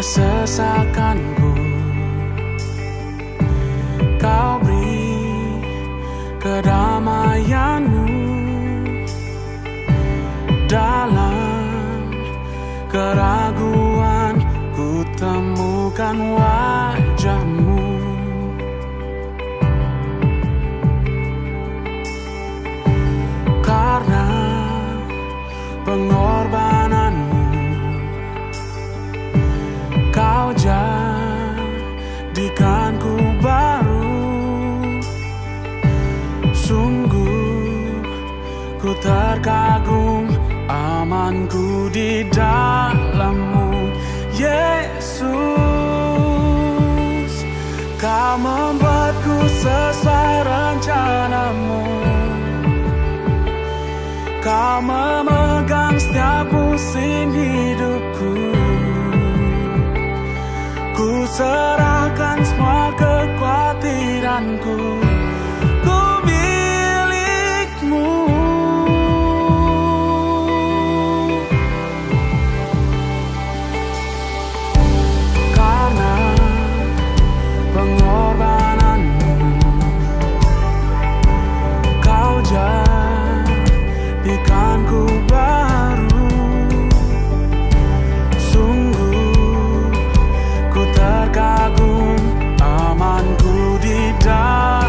kesesakanku. Kau beri kedamaianmu dalam keraguan. Ku temukan wajahmu. Karena pengorbananmu, kau jadikanku baru. Sungguh ku terkagum, amanku di dalam-Mu, Yesus. Kau membuatku sesuai rencana-Mu. Kau memegang setiap musim hidupku. Ku serahkan semua kekhawatiranku. Ku milik-Mu. Karena pengorbananmu, kau jadikanku baru. Sungguh ku terkagum, amanku di dalam.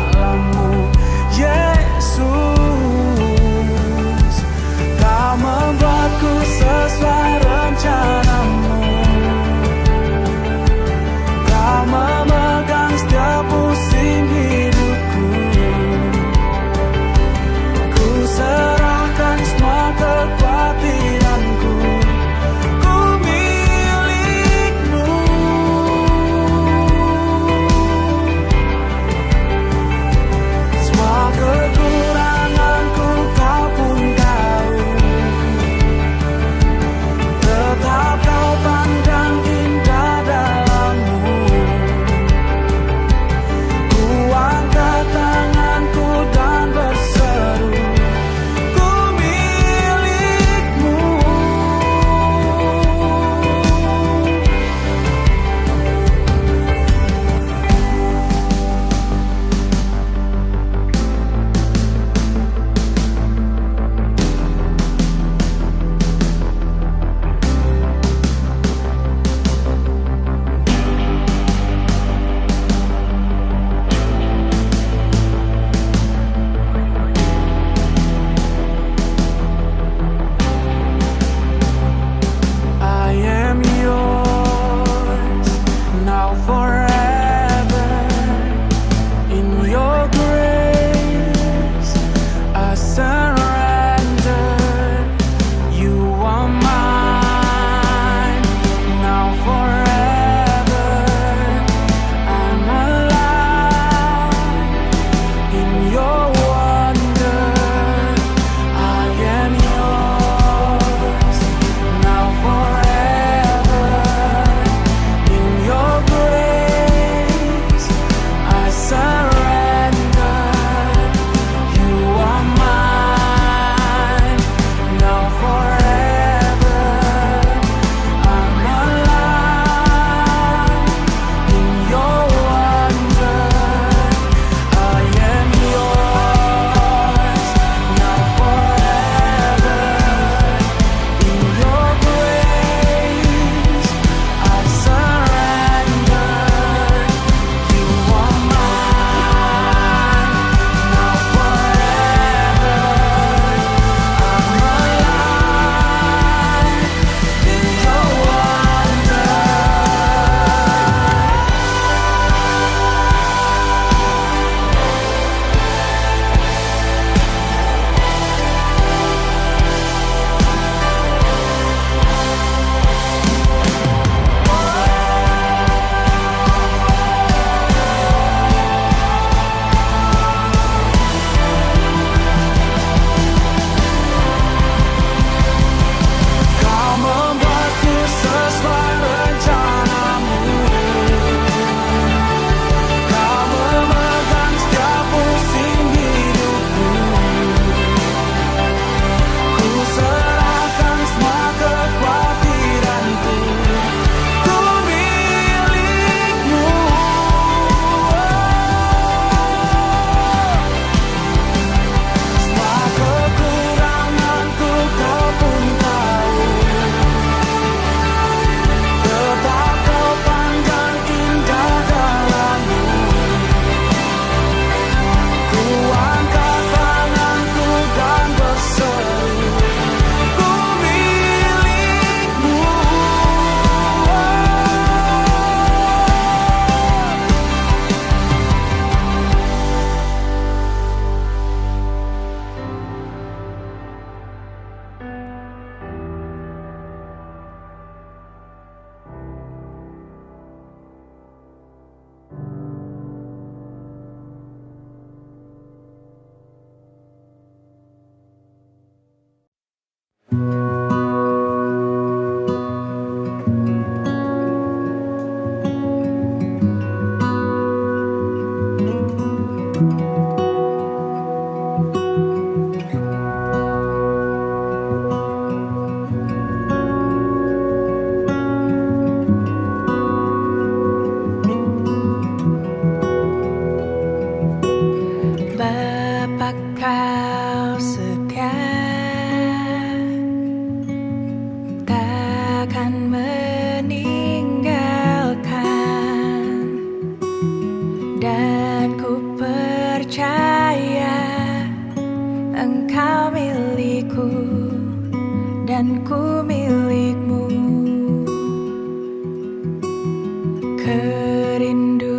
kerinduanku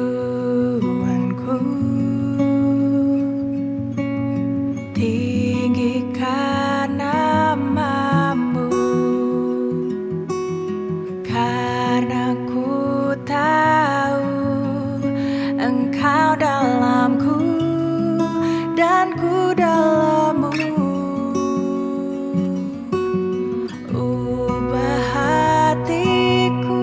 tinggikan namamu, karena ku tahu Engkau dalamku dan ku dalammu. Ubah hatiku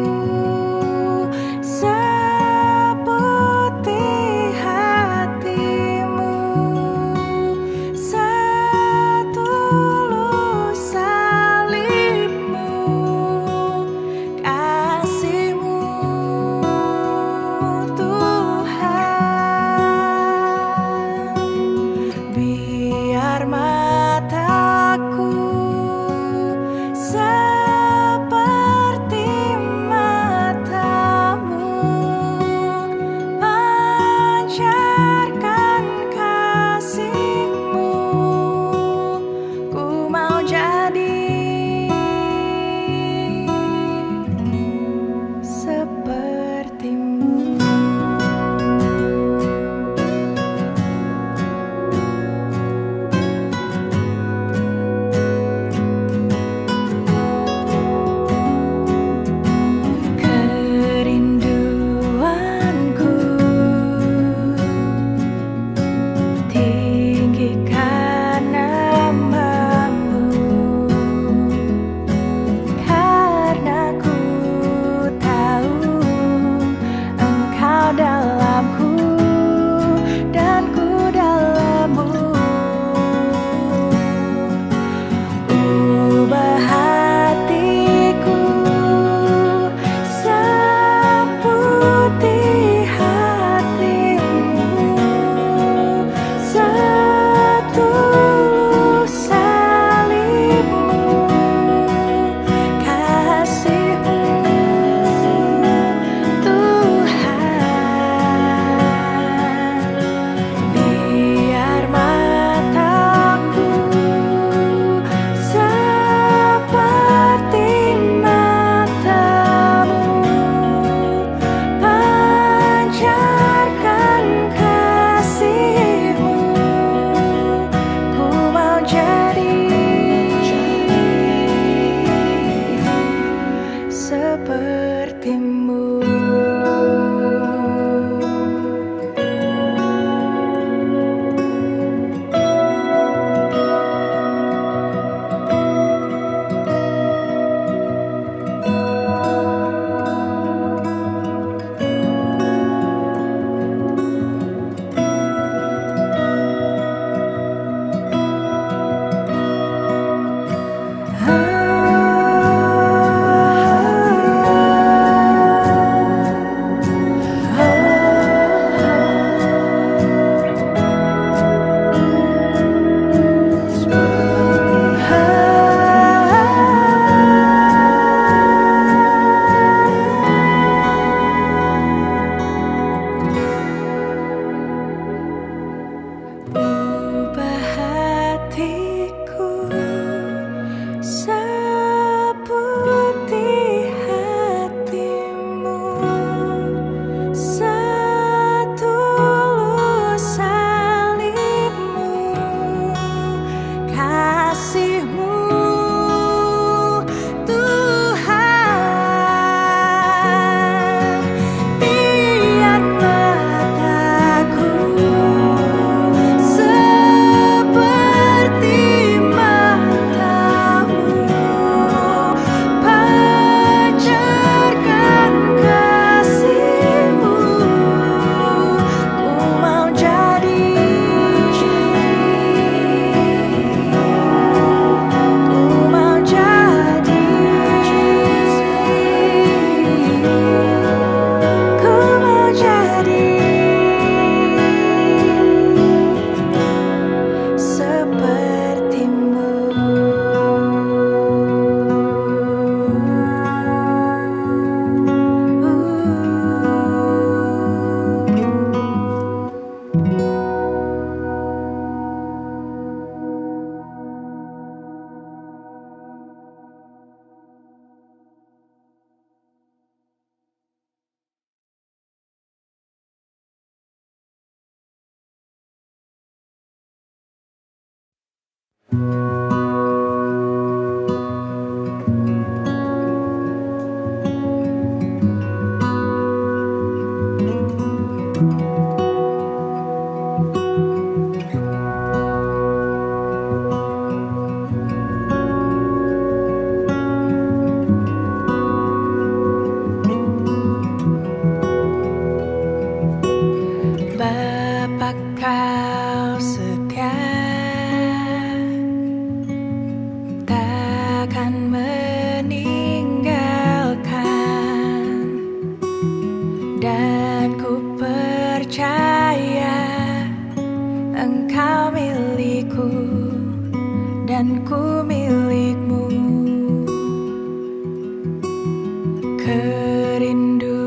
Bapa kau setia, takkan meninggalkan, dan ku percaya Engkau milikku dan ku milikmu. Kerinduanku.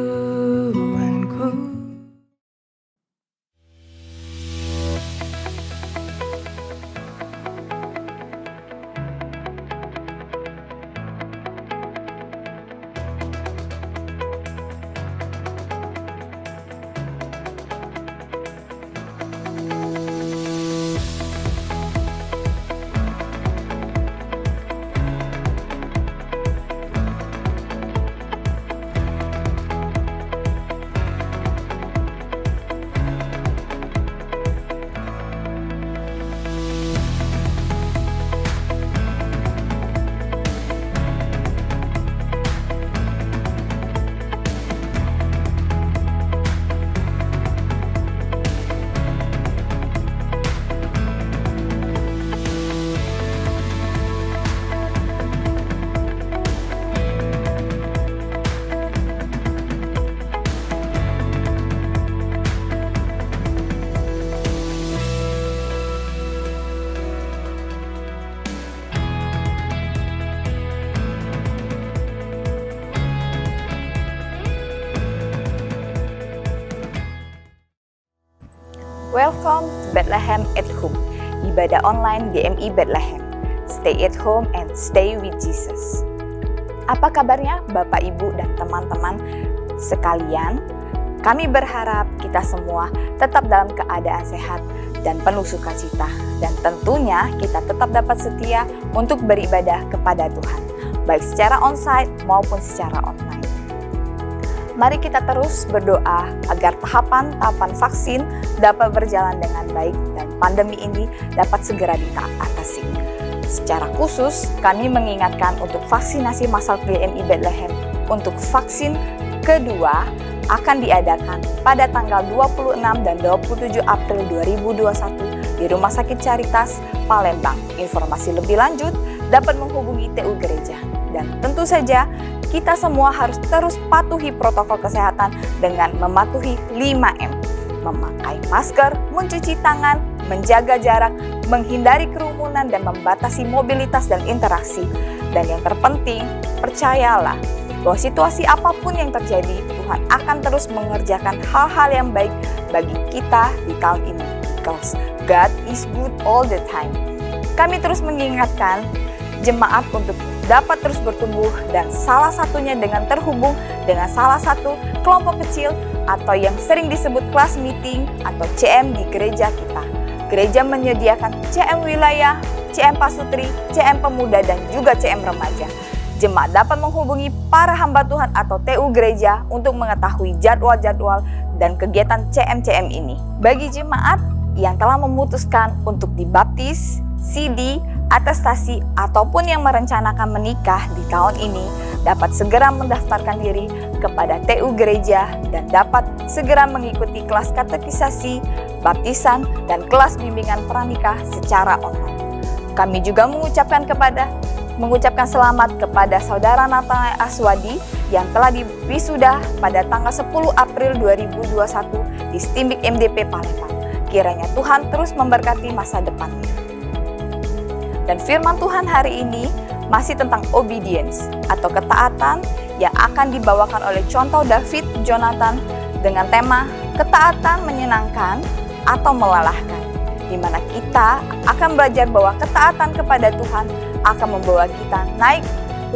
Welcome to Bethlehem at Home, ibadah online GMI Bethlehem. Stay at home and stay with Jesus. Apa kabarnya Bapak, Ibu, dan teman-teman sekalian? Kami berharap kita semua tetap dalam keadaan sehat dan penuh sukacita. Dan tentunya kita tetap dapat setia untuk beribadah kepada Tuhan, baik secara onsite maupun secara online. Mari kita terus berdoa agar tahapan-tahapan vaksin dapat berjalan dengan baik dan pandemi ini dapat segera diatasi. Secara khusus, kami mengingatkan untuk vaksinasi massal GMI Bethlehem untuk vaksin kedua akan diadakan pada tanggal 26 dan 27 April 2021 di Rumah Sakit Caritas, Palembang. Informasi lebih lanjut dapat menghubungi TU Gereja. Dan tentu saja, kita semua harus terus patuhi protokol kesehatan dengan mematuhi 5M. Memakai masker, mencuci tangan, menjaga jarak, menghindari kerumunan dan membatasi mobilitas dan interaksi. Dan yang terpenting, percayalah bahwa situasi apapun yang terjadi, Tuhan akan terus mengerjakan hal-hal yang baik bagi kita di tahun ini. Because God is good all the time. Kami terus mengingatkan jemaat untuk dapat terus bertumbuh dan salah satunya dengan terhubung dengan salah satu kelompok kecil atau yang sering disebut kelas meeting atau CM di gereja kita. Gereja menyediakan CM wilayah, CM pasutri, CM pemuda, dan juga CM remaja. Jemaat dapat menghubungi para hamba Tuhan atau TU gereja untuk mengetahui jadwal-jadwal dan kegiatan CM-CM ini. Bagi jemaat yang telah memutuskan untuk dibaptis, CD, atestasi, ataupun yang merencanakan menikah di tahun ini dapat segera mendaftarkan diri kepada TU Gereja dan dapat segera mengikuti kelas katekisasi, baptisan, dan kelas bimbingan pranikah secara online. Kami juga mengucapkan selamat kepada Saudara Nathanael Aswadi yang telah diwisuda pada tanggal 10 April 2021 di Stimbik MDP Palembang. Kiranya Tuhan terus memberkati masa depannya. Dan firman Tuhan hari ini masih tentang obedience atau ketaatan yang akan dibawakan oleh contoh David Jonathan dengan tema ketaatan menyenangkan atau melelahkan, di mana kita akan belajar bahwa ketaatan kepada Tuhan akan membawa kita naik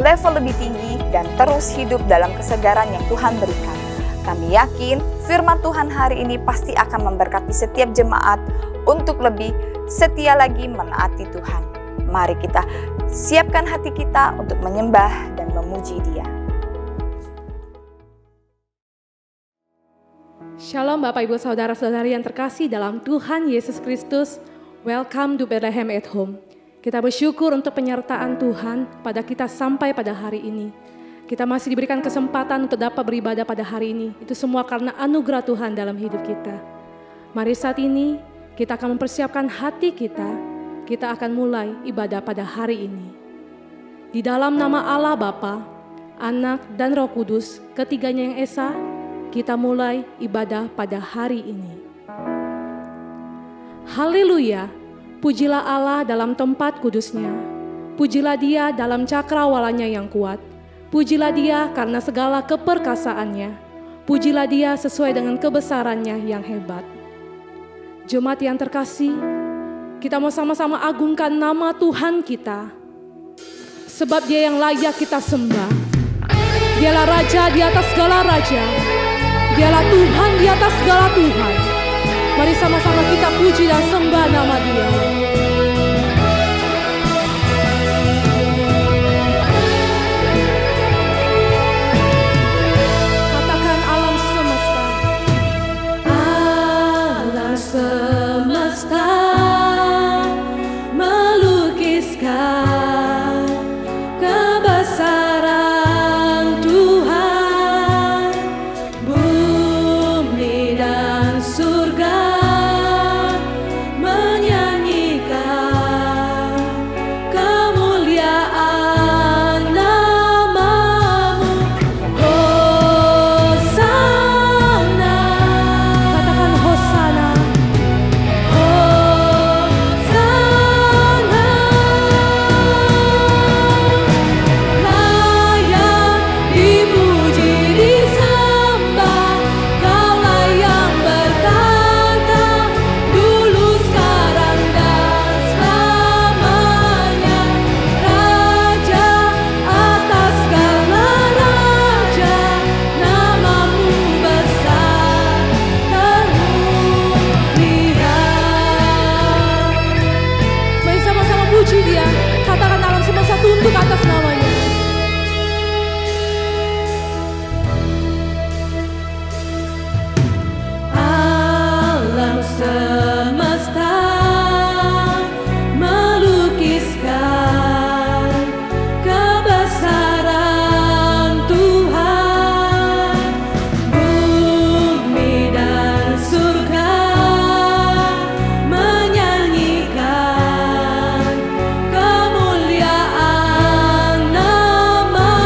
level lebih tinggi dan terus hidup dalam kesegaran yang Tuhan berikan. Kami yakin firman Tuhan hari ini pasti akan memberkati setiap jemaat untuk lebih setia lagi menaati Tuhan. Mari kita siapkan hati kita untuk menyembah dan memuji Dia. Shalom Bapak Ibu Saudara-saudari yang terkasih dalam Tuhan Yesus Kristus. Welcome to Bethlehem at Home. Kita bersyukur untuk penyertaan Tuhan pada kita sampai pada hari ini. Kita masih diberikan kesempatan untuk dapat beribadah pada hari ini. Itu semua karena anugerah Tuhan dalam hidup kita. Mari saat ini kita akan mempersiapkan hati kita. Kita akan mulai ibadah pada hari ini. Di dalam nama Allah Bapa, Anak dan Roh Kudus, ketiganya yang esa, kita mulai ibadah pada hari ini. Haleluya, pujilah Allah dalam tempat kudusnya. Pujilah Dia dalam cakrawalanya yang kuat. Pujilah Dia karena segala keperkasaannya. Pujilah Dia sesuai dengan kebesarannya yang hebat. Jemaat yang terkasih, kita mau sama-sama agungkan nama Tuhan kita. Sebab Dia yang layak kita sembah. Dialah Raja di atas segala Raja. Dialah Tuhan di atas segala Tuhan. Mari sama-sama kita puji dan sembah nama Dia. Katakan alam semesta. Alam semesta melukiskan kebesaran Tuhan. Bumi dan surga menyanyikan kemuliaan nama-Mu. Hosana, katakan Hosana. Hosana, layak dipuji disembah, Kaulah yang bertata dulu, sekarang dan selamanya. Raja atas segala raja, nama-Mu besar termulia. Mari sama-sama puji Dia. Katakan alam semesta tunduk atas namanya. Alam semesta melukiskan kebesaran Tuhan. Bumi dan surga menyanyikan kemuliaan nama-Mu.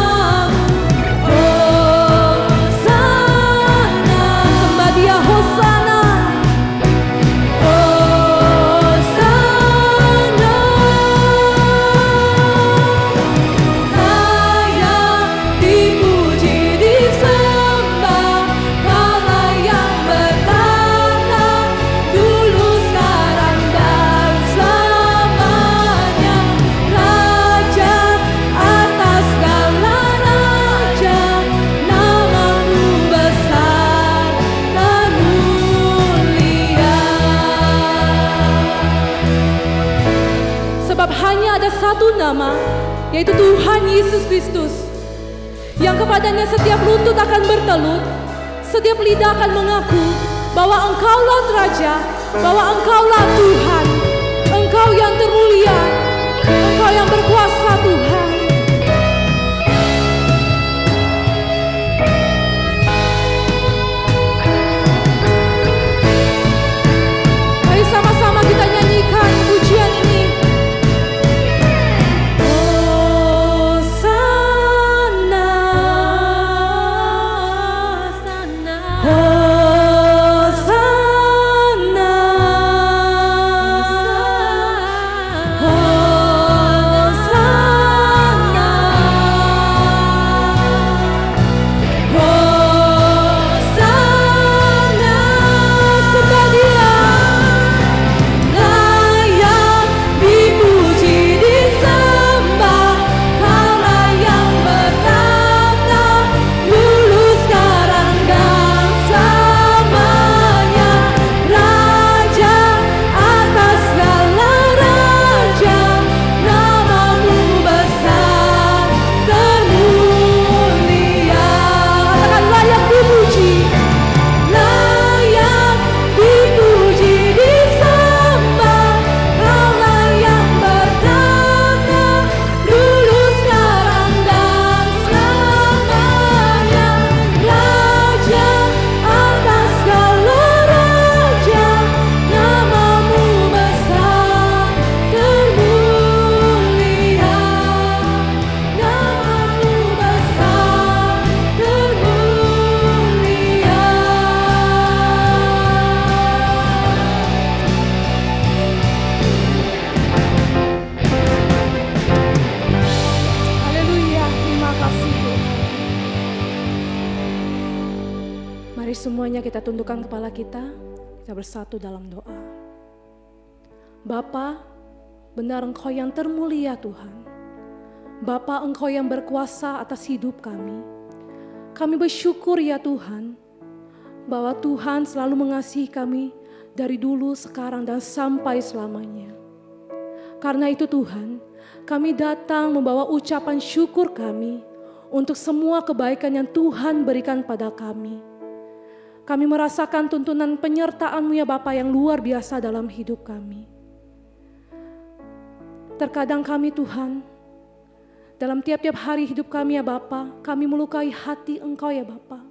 Hosana, sembah Dia, Hosana. Hosana, layak dipuji disembah, Kaulah yang bertata dulu, sekarang dan selamanya. Raja atas segala raja, nama-Mu besar dan mulia. Sebab hanya ada satu nama, yaitu Tuhan Yesus Kristus, yang kepadanya setiap lutut akan bertelut, setiap lidah akan mengaku bahwa Engkaulah Raja, bahwa Engkaulah Tuhan, Engkau yang termulia, Engkau yang berkuasa Tuhan. Mari sama-sama kita nyanyikan pujian ini. Hosana, Hosana, Hosana. Mari semuanya kita tundukkan kepala kita bersatu dalam doa. Bapa, benar Engkau yang termulia Tuhan. Bapa, Engkau yang berkuasa atas hidup kami. Kami bersyukur ya Tuhan, bahwa Tuhan selalu mengasihi kami dari dulu, sekarang, dan sampai selamanya. Karena itu Tuhan, kami datang membawa ucapan syukur kami untuk semua kebaikan yang Tuhan berikan pada kami. Kami merasakan tuntunan penyertaan-Mu ya Bapa yang luar biasa dalam hidup kami. Terkadang kami Tuhan, dalam tiap-tiap hari hidup kami ya Bapa, kami melukai hati Engkau ya Bapa.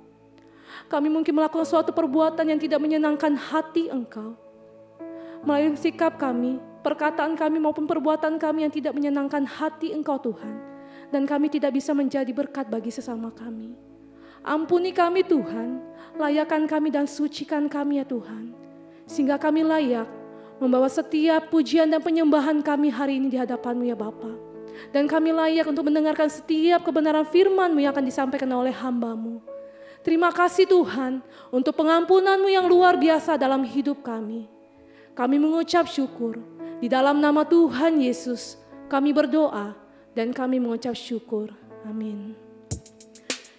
Kami mungkin melakukan suatu perbuatan yang tidak menyenangkan hati Engkau. Melalui sikap kami, perkataan kami maupun perbuatan kami yang tidak menyenangkan hati Engkau Tuhan. Dan kami tidak bisa menjadi berkat bagi sesama kami. Ampuni kami Tuhan, layakkan kami dan sucikan kami ya Tuhan. Sehingga kami layak membawa setiap pujian dan penyembahan kami hari ini di hadapan-Mu ya Bapa. Dan kami layak untuk mendengarkan setiap kebenaran firman-Mu yang akan disampaikan oleh hamba-Mu. Terima kasih Tuhan untuk pengampunan-Mu yang luar biasa dalam hidup kami. Kami mengucap syukur. Di dalam nama Tuhan Yesus kami berdoa dan kami mengucap syukur. Amin.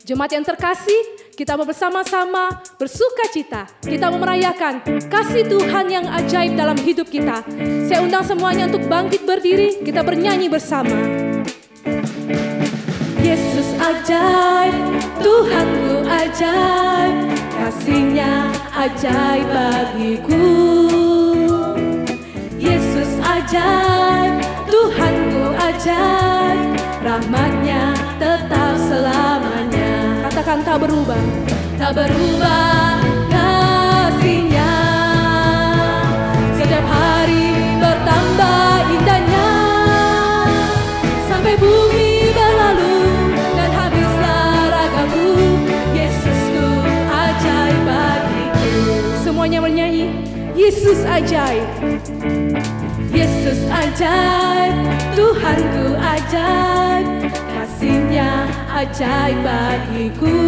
Jemaat yang terkasih, kita mau bersama-sama bersuka cita. Kita mau merayakan kasih Tuhan yang ajaib dalam hidup kita. Saya undang semuanya untuk bangkit berdiri, kita bernyanyi bersama. Yesus ajaib, Tuhanku ajaib, kasih-Nya ajaib bagiku. Yesus ajaib, Tuhanku ajaib, rahmat-Nya tetap selamanya. Katakan tak berubah kasih-Nya. Setiap hari bertambah indahnya, sampai bumi berlalu dan habislah ragaku. Yesusku ajaib bagiku. Semuanya bernyanyi, Yesus ajaib. Yesus ajaib, Tuhanku ajaib, kasih-Nya ajaib bagiku.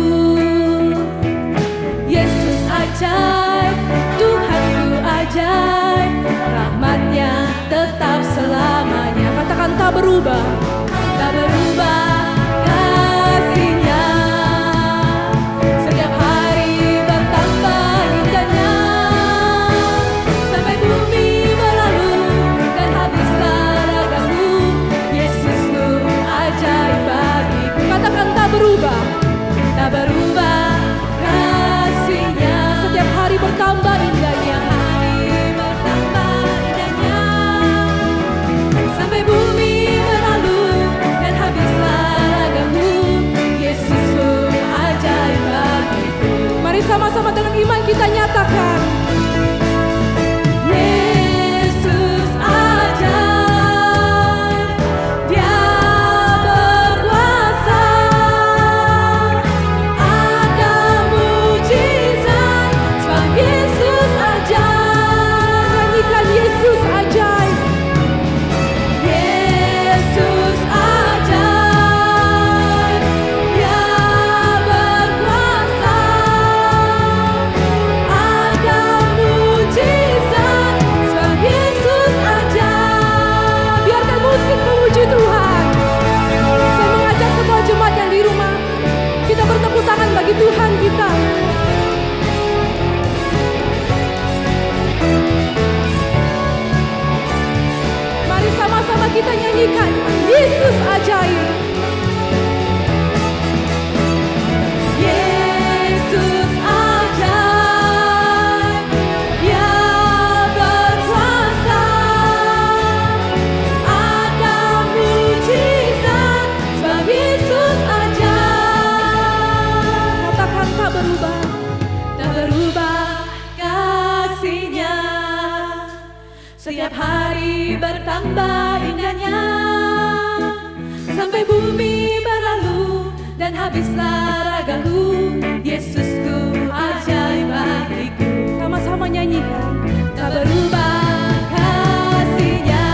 Yesus ajaib, Tuhanku ajaib, rahmat-Nya tetap selamanya. Katakan tak berubah kasih-Nya. Setiap hari bertambah indahnya, sampai bumi berlalu dan habislah ragaku. Yesusku ajaib bagiku. Katakan tak berubah kasih-Nya. Setiap hari bertambah indahnya, sampai bumi berlalu dan habislah ragaku. Yesusku ajaib bagiku. Mari sama-sama dengan iman kita nyatakan, Yesus ajaib, Dia berkuasa, ada mujizat, sebab Yesus ajaib. Nyanyikan Yesus ajaib. Yesus ajaib, Dia berkuasa, ada mujizat, sebab Yesus ajaib. Biarkan musik memuji Tuhan. Saya mengajak semua jemaat yang di rumah, kita bertepuk tangan bagi Tuhan kita. Mari sama-sama kita nyanyikan Yesus ajaib. Yesus ajaib, Dia berkuasa, ada mujizat, sebab Yesus ajaib. Katakan tak berubah kasih-Nya. Setiap hari bertambah indahnya, sampai bumi berlalu dan habislah ragaku. Yesusku ajaib bagiku. Sama-sama nyanyikan. Tak berubah kasih-Nya.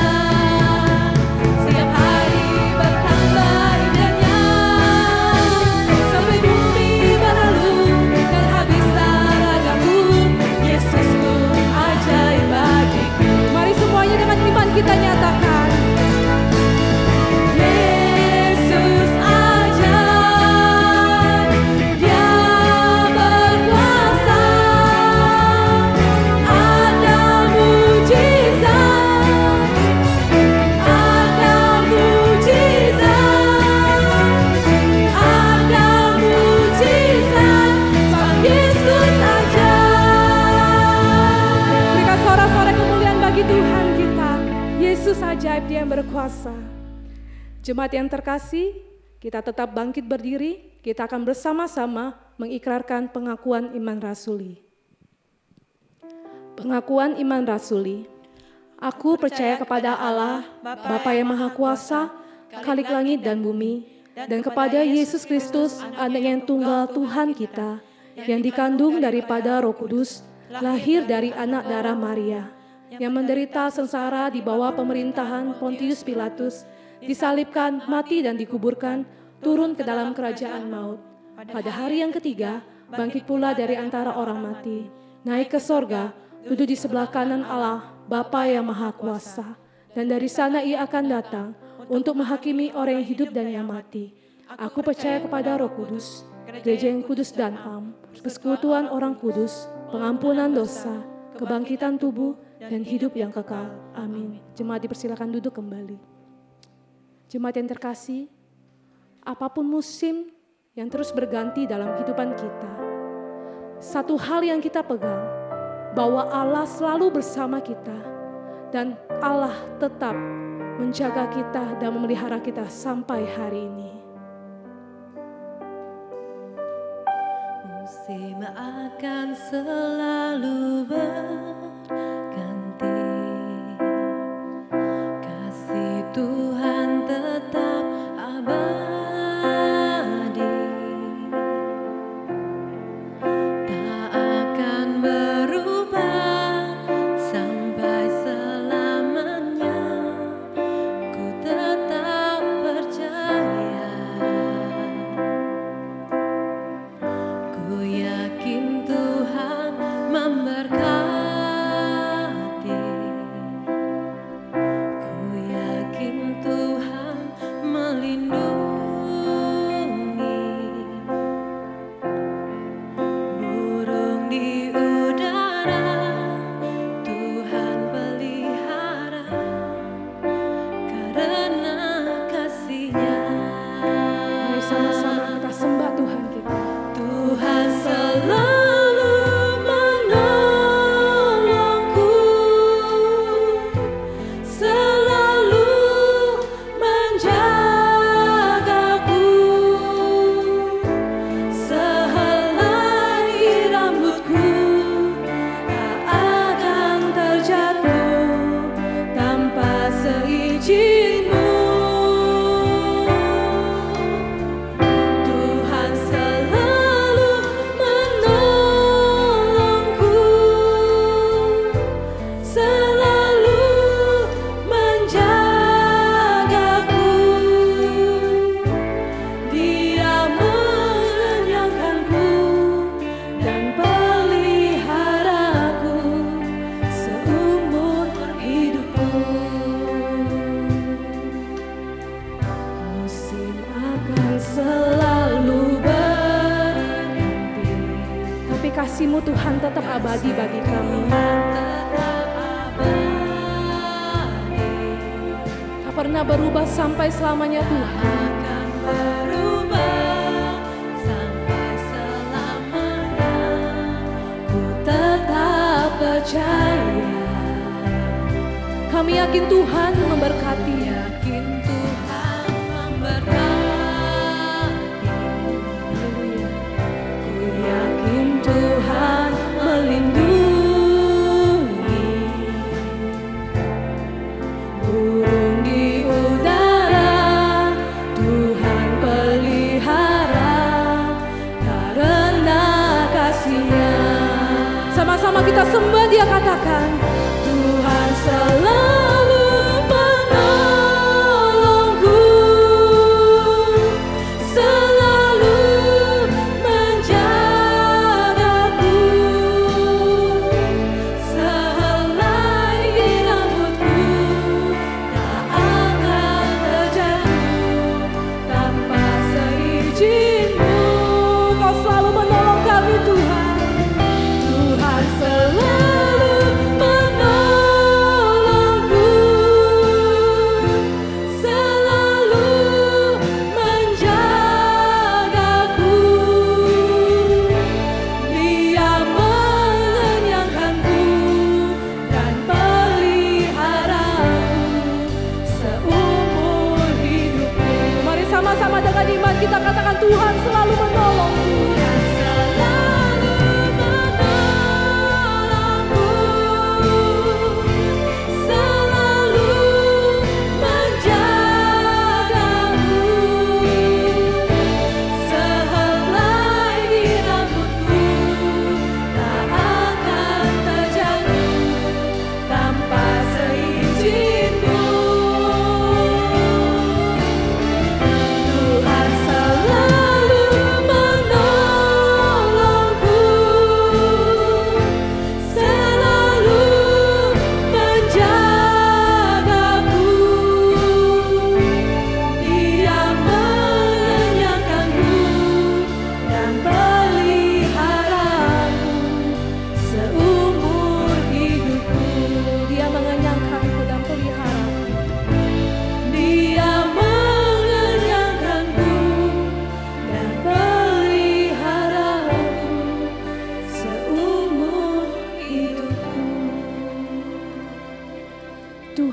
Setiap hari bertambah indahnya, sampai bumi berlalu dan habislah Yesus ajaib, Dia yang berkuasa. Jemaat yang terkasih, kita tetap bangkit berdiri, kita akan bersama-sama mengikrarkan pengakuan iman rasuli. Pengakuan iman rasuli. Aku percaya kepada Allah, Bapa yang Maha Kuasa, Khalik langit dan bumi, dan kepada Yesus Kristus, Anak yang tunggal Tuhan kita, yang dikandung daripada Roh Kudus, lahir dari anak darah Maria, yang menderita sengsara di bawah pemerintahan Pontius Pilatus, disalibkan, mati dan dikuburkan, turun ke dalam kerajaan maut. Pada hari yang ketiga, bangkit pula dari antara orang mati, naik ke sorga, duduk di sebelah kanan Allah, Bapa yang Maha Kuasa, dan dari sana Ia akan datang untuk menghakimi orang yang hidup dan yang mati. Aku percaya kepada Roh Kudus, gereja yang kudus dan am, persekutuan orang kudus, pengampunan dosa, kebangkitan tubuh, dan hidup yang kekal. Amin. Jemaat dipersilakan duduk kembali. Jemaat yang terkasih, apapun musim yang terus berganti dalam kehidupan kita, satu hal yang kita pegang, bahwa Allah selalu bersama kita dan Allah tetap menjaga kita dan memelihara kita sampai hari ini. Musim akan selalu berganti, kasih Tuhan tetap abadi, tak akan berubah sampai selamanya. Ku tetap percaya, ku yakin Tuhan memberkati, ku yakin Tuhan melindungi. Burung di udara Tuhan pelihara karena kasih-Nya. Mari sama-sama kita sembah Tuhan kita. Tuhan selalu menolongku, selalu menjagaku, sehelai rambutku tak akan terjatuh tanpa seizin-Mu. Tuhan selalu menolongku, selalu menjagaku, Dia mengenyangkanku dan peliharaku seumur hidupku. Musim akan selalu berganti, Tapi kasih-Mu Tuhan tetap abadi bagi kami. tetap abadi, Tak pernah berubah sampai selamanya Tuhan. akan berubah sampai selamanya. Ku tetap percaya, Kami yakin Tuhan memberkati. yakin Tuhan memberkati. Haleluya. Ku yakin Tuhan melindungi. Burung di udara Tuhan pelihara karena kasih-Nya. Sama-sama kita sembah, Dia katakan, Tuhan selalu menolongku, selalu menjagaku, sehelai rambutku tak akan terjatuh tanpa seizin-Mu. Kau selalu menolong kami Tuhan. Tuhan selalu menolongku,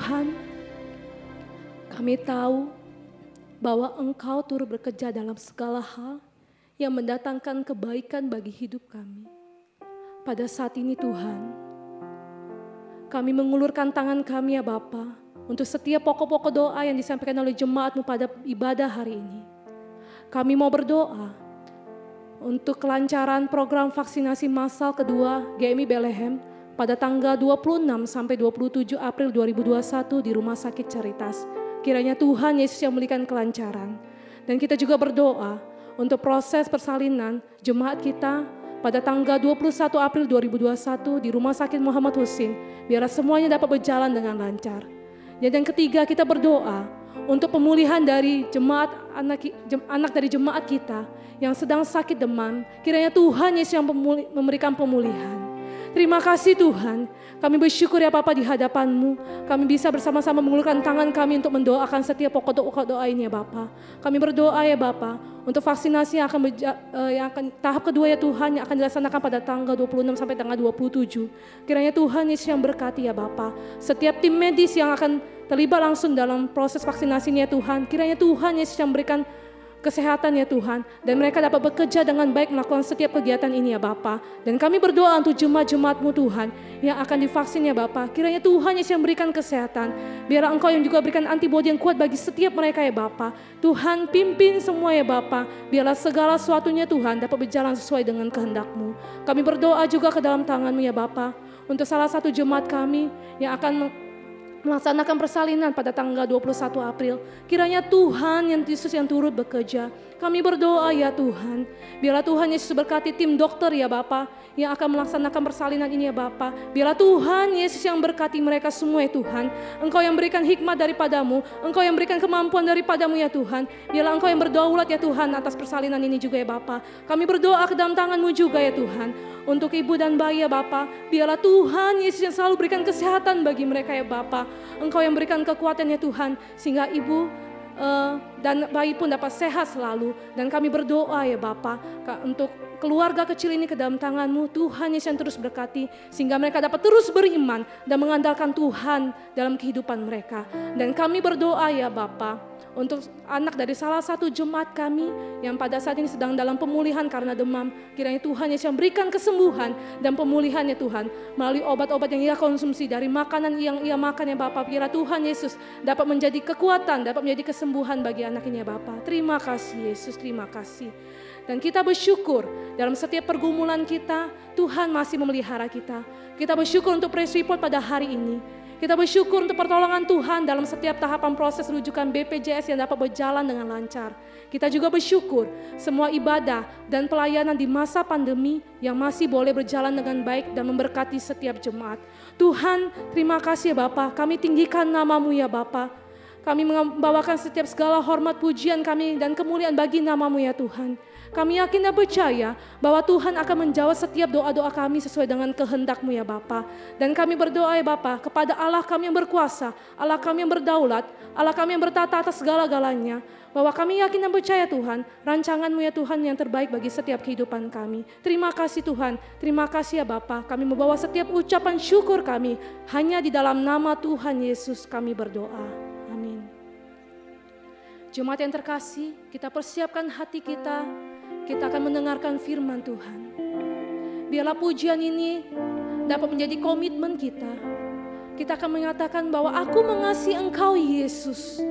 Tuhan, kami tahu bahwa Engkau turut bekerja dalam segala hal yang mendatangkan kebaikan bagi hidup kami. Pada saat ini Tuhan, kami mengulurkan tangan kami ya Bapa untuk setiap pokok-pokok doa yang disampaikan oleh jemaat-Mu pada ibadah hari ini. Kami mau berdoa untuk kelancaran program vaksinasi massal kedua GMI Bethlehem pada tanggal 26 sampai 27 April 2021 di Rumah Sakit Caritas. Kiranya Tuhan Yesus yang memberikan kelancaran. Dan kita juga berdoa untuk proses persalinan jemaat kita pada tanggal 21 April 2021 di Rumah Sakit Muhammad Husin. Biar semuanya dapat berjalan dengan lancar. Dan yang ketiga, kita berdoa untuk pemulihan dari anak dari jemaat kita yang sedang sakit demam. Kiranya Tuhan Yesus yang memberikan pemulihan. Terima kasih Tuhan, kami bersyukur ya Bapa di hadapan-Mu. Kami bisa bersama-sama mengulurkan tangan kami untuk mendoakan setiap pokok doa ini ya Bapa. Kami berdoa ya Bapa untuk vaksinasi yang akan tahap kedua ya Tuhan yang akan dilaksanakan pada tanggal 26 sampai tanggal 27. Kiranya Tuhan Yesus yang berkati ya Bapa. Setiap tim medis yang akan terlibat langsung dalam proses vaksinasi ini ya Tuhan. Kiranya Tuhan Yesus yang berikan kesehatan ya Tuhan, dan mereka dapat bekerja dengan baik melakukan setiap kegiatan ini ya Bapa. Dan kami berdoa untuk jemaat-jemaat-Mu Tuhan yang akan divaksin ya Bapa. Kiranya Tuhan Yesus yang berikan kesehatan, biarlah Engkau yang juga berikan antibodi yang kuat bagi setiap mereka ya Bapa. Tuhan pimpin semua ya Bapa, biarlah segala sesuatunya Tuhan dapat berjalan sesuai dengan kehendak-Mu. Kami berdoa juga ke dalam tangan-Mu ya Bapa, untuk salah satu jemaat kami yang akan melaksanakan persalinan pada tanggal 21 April. Kiranya Tuhan yang Yesus yang turut bekerja. Kami berdoa ya Tuhan, biarlah Tuhan Yesus berkati tim dokter ya Bapa yang akan melaksanakan persalinan ini ya Bapa. Biarlah Tuhan Yesus yang berkati mereka semua ya Tuhan. Engkau yang berikan hikmat daripada-Mu, Engkau yang berikan kemampuan daripada-Mu ya Tuhan. Biarlah Engkau yang berdaulat ya Tuhan atas persalinan ini juga ya Bapa. Kami berdoa ke dalam tangan-Mu juga ya Tuhan, untuk ibu dan bayi ya Bapa. Biarlah Tuhan Yesus yang selalu berikan kesehatan bagi mereka ya Bapa. Engkau yang berikan kekuatan ya Tuhan, sehingga ibu dan bayi pun dapat sehat selalu. Dan kami berdoa ya Bapa untuk keluarga kecil ini ke dalam tangan-Mu. Tuhan Yesus yang terus berkati, sehingga mereka dapat terus beriman dan mengandalkan Tuhan dalam kehidupan mereka. Dan kami berdoa ya Bapa untuk anak dari salah satu jemaat kami yang pada saat ini sedang dalam pemulihan karena demam. Kiranya Tuhan Yesus yang berikan kesembuhan dan pemulihan ya Tuhan, melalui obat-obat yang ia konsumsi, dari makanan yang ia makan ya Bapa. Biarlah Tuhan Yesus dapat menjadi kekuatan, dapat menjadi kesembuhan bagi anak ini ya Bapa. Terima kasih Yesus, terima kasih. Dan kita bersyukur dalam setiap pergumulan kita, Tuhan masih memelihara kita. Kita bersyukur untuk praise report pada hari ini. Kita bersyukur untuk pertolongan Tuhan dalam setiap tahapan proses rujukan BPJS yang dapat berjalan dengan lancar. Kita juga bersyukur semua ibadah dan pelayanan di masa pandemi yang masih boleh berjalan dengan baik dan memberkati setiap jemaat. Tuhan, terima kasih ya Bapa, kami tinggikan nama-Mu ya Bapa. Kami membawakan setiap segala hormat pujian kami dan kemuliaan bagi nama-Mu ya Tuhan. Kami yakin dan percaya bahwa Tuhan akan menjawab setiap doa-doa kami sesuai dengan kehendak-Mu ya Bapa. Dan kami berdoa ya Bapa kepada Allah kami yang berkuasa, Allah kami yang berdaulat, Allah kami yang bertata atas segala-galanya, bahwa kami yakin dan percaya Tuhan, rancangan-Mu ya Tuhan yang terbaik bagi setiap kehidupan kami. Terima kasih Tuhan, terima kasih ya Bapa. Kami membawa setiap ucapan syukur kami hanya di dalam nama Tuhan Yesus kami berdoa. Amin. Jemaat yang terkasih, kita persiapkan hati kita. Kita akan mendengarkan firman Tuhan. Biarlah pujian ini dapat menjadi komitmen kita. Kita akan mengatakan bahwa aku mengasihi Engkau Yesus,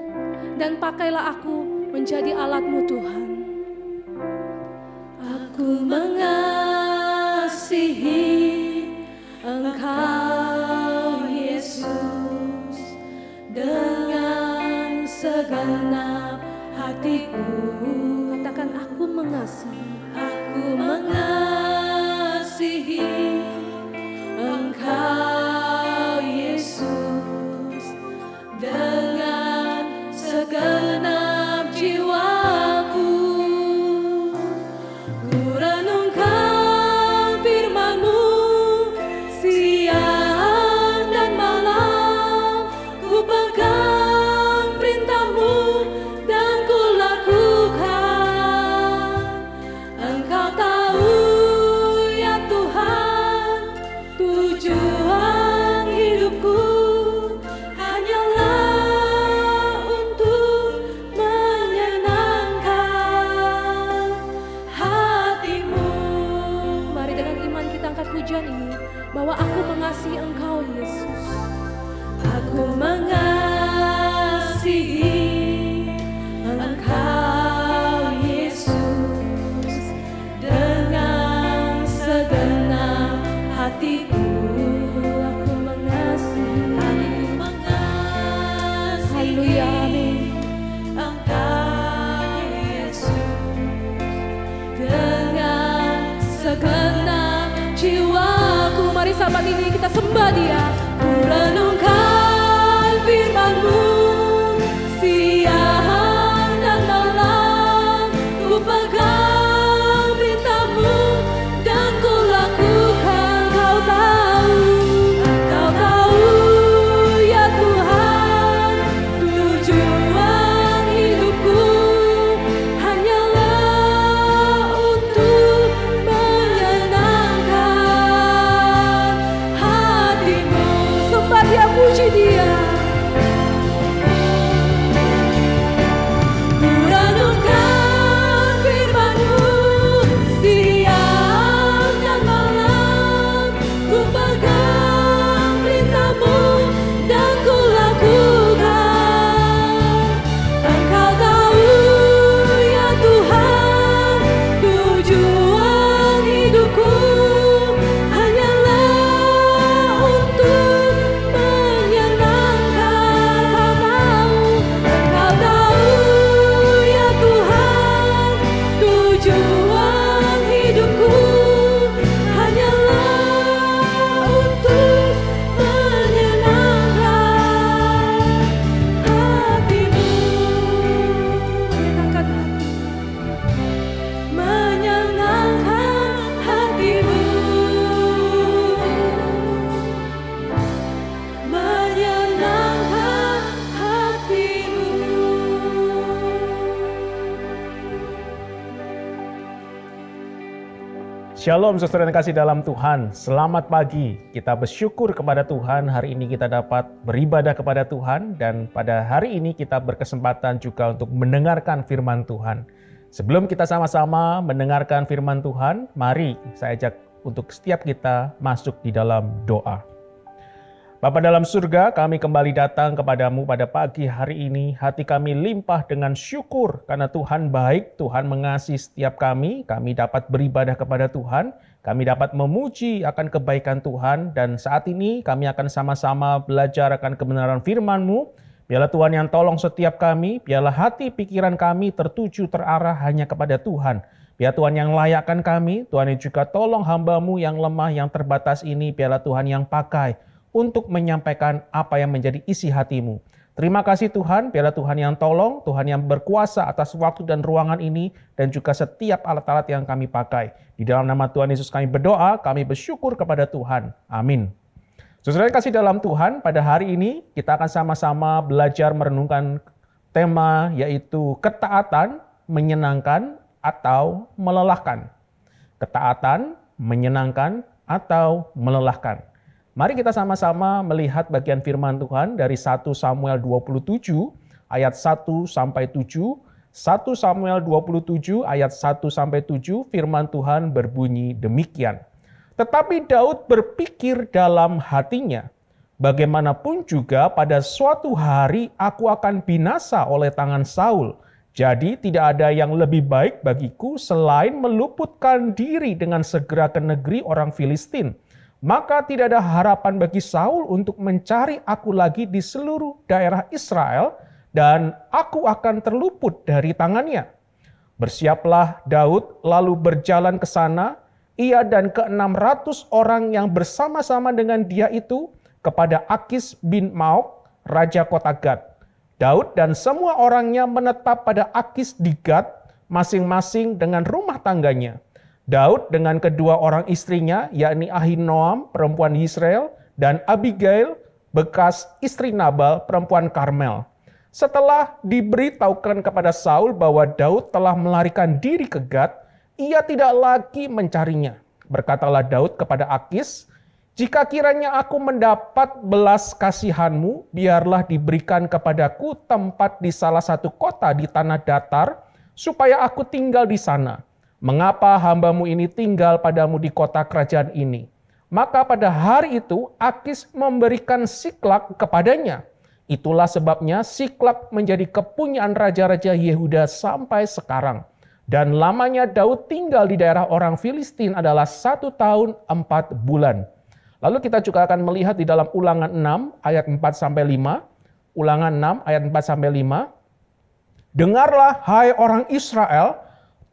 dan pakailah aku menjadi alat-Mu Tuhan. Aku mengasihi Engkau Yesus dengan segenap hatiku. Katakan aku mengasihi Engkau Yesus dengan segenap jiwaku. Ku renungkan firman-Mu siang dan malam, ku pegang perintah-Mu dan ku lakukan. Engkau tahu ya Tuhan ini bahwa aku mengasihi Engkau Yesus. Aku mengasihi Engkau Yesus dengan segenap hatiku. Aku mengasihi, haleluya, amin. Engkau Yesus dengan segenap jiwaku. Mari sahabat ini kita sembah Dia. Ku renungkan firman-Mu siang dan malam, ku pegang perintah-Mu dan ku lakukan. Kau tahu ya Tuhan, tujuan hidupku hanyalah untuk menyenangkan hati-Mu. Sembah Dia, puji Dia. Ku renungkan firman-Mu siang dan malam, ku pegang perintah-Mu dan ku lakukan. Engkau tahu ya Tuhan, tujuan hidupku hanyalah untuk menyenangkan. Engkau tahu ya Tuhan, tujuan hidupku hanyalah untuk menyenangkan hati-Mu. Menyenangkan hati-Mu. Menyenangkan hati-Mu. Shalom saudara yang kasih dalam Tuhan, selamat pagi. Kita bersyukur kepada Tuhan, hari ini kita dapat beribadah kepada Tuhan dan pada hari ini kita berkesempatan juga untuk mendengarkan firman Tuhan. Sebelum kita sama-sama mendengarkan firman Tuhan, mari saya ajak untuk setiap kita masuk di dalam doa. Bapa dalam surga, kami kembali datang kepadamu pada pagi hari ini. Hati kami limpah dengan syukur karena Tuhan baik, Tuhan mengasihi setiap kami. Kami dapat beribadah kepada Tuhan, kami dapat memuji akan kebaikan Tuhan. Dan saat ini kami akan sama-sama belajar akan kebenaran firman-Mu. Biarlah Tuhan yang tolong setiap kami, biarlah hati pikiran kami tertuju terarah hanya kepada Tuhan. Biar Tuhan yang layakkan kami, Tuhan yang juga tolong hamba-Mu yang lemah, yang terbatas ini, biarlah Tuhan yang pakai untuk menyampaikan apa yang menjadi isi hati-Mu. Terima kasih Tuhan, biarlah Tuhan yang tolong, Tuhan yang berkuasa atas waktu dan ruangan ini, dan juga setiap alat-alat yang kami pakai. Di dalam nama Tuhan Yesus kami berdoa, kami bersyukur kepada Tuhan. Amin. Saudara yang kasih dalam Tuhan, pada hari ini kita akan sama-sama belajar merenungkan tema yaitu ketaatan, menyenangkan, atau melelahkan. Ketaatan, menyenangkan, atau melelahkan. Mari kita sama-sama melihat bagian firman Tuhan dari 1 Samuel 27 ayat 1 sampai 7. 1 Samuel 27 ayat 1 sampai 7 firman Tuhan berbunyi demikian. Tetapi Daud berpikir dalam hatinya, bagaimanapun juga pada suatu hari aku akan binasa oleh tangan Saul. Jadi tidak ada yang lebih baik bagiku selain meluputkan diri dengan segera ke negeri orang Filistin. Maka tidak ada harapan bagi Saul untuk mencari aku lagi di seluruh daerah Israel, dan aku akan terluput dari tangannya. Bersiaplah Daud lalu berjalan ke sana, ia dan ke-600 orang yang bersama-sama dengan dia itu, kepada Akis bin Maok, raja kota Gad. Daud dan semua orangnya menetap pada Akis di Gad, masing-masing dengan rumah tangganya. Daud dengan kedua orang istrinya, yakni Ahinoam, perempuan Yisrael, dan Abigail, bekas istri Nabal, perempuan Karmel. Setelah diberitahukan kepada Saul bahwa Daud telah melarikan diri ke Gad, ia tidak lagi mencarinya. Berkatalah Daud kepada Akis, "Jika kiranya aku mendapat belas kasihan-Mu, biarlah diberikan kepadaku tempat di salah satu kota di tanah datar, supaya aku tinggal di sana. Mengapa hamba-Mu ini tinggal padamu di kota kerajaan ini? Maka pada hari itu Akis memberikan Siklak kepadanya. Itulah sebabnya Siklak menjadi kepunyaan raja-raja Yehuda sampai sekarang. Dan lamanya Daud tinggal di daerah orang Filistin adalah 1 tahun 4 bulan. Lalu kita juga akan melihat di dalam Ulangan 6 ayat 4-5. Ulangan 6 ayat 4-5. Dengarlah hai orang Israel,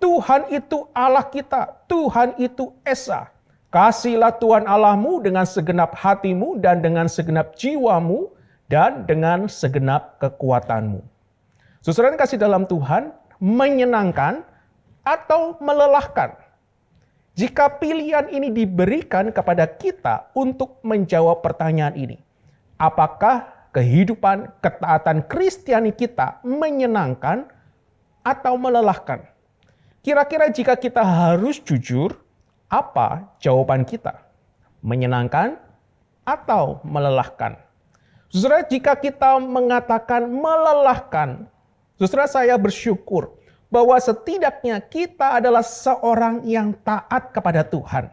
Tuhan itu Allah kita, Tuhan itu Esa. Kasihlah Tuhan Allahmu dengan segenap hatimu dan dengan segenap jiwamu dan dengan segenap kekuatanmu. Saudara yang kasih dalam Tuhan, menyenangkan atau melelahkan? Jika pilihan ini diberikan kepada kita untuk menjawab pertanyaan ini, apakah kehidupan ketaatan Kristiani kita menyenangkan atau melelahkan? Kira-kira jika kita harus jujur, apa jawaban kita? Menyenangkan atau melelahkan? Saudara, jika kita mengatakan melelahkan, saudara, saya bersyukur bahwa setidaknya kita adalah seorang yang taat kepada Tuhan.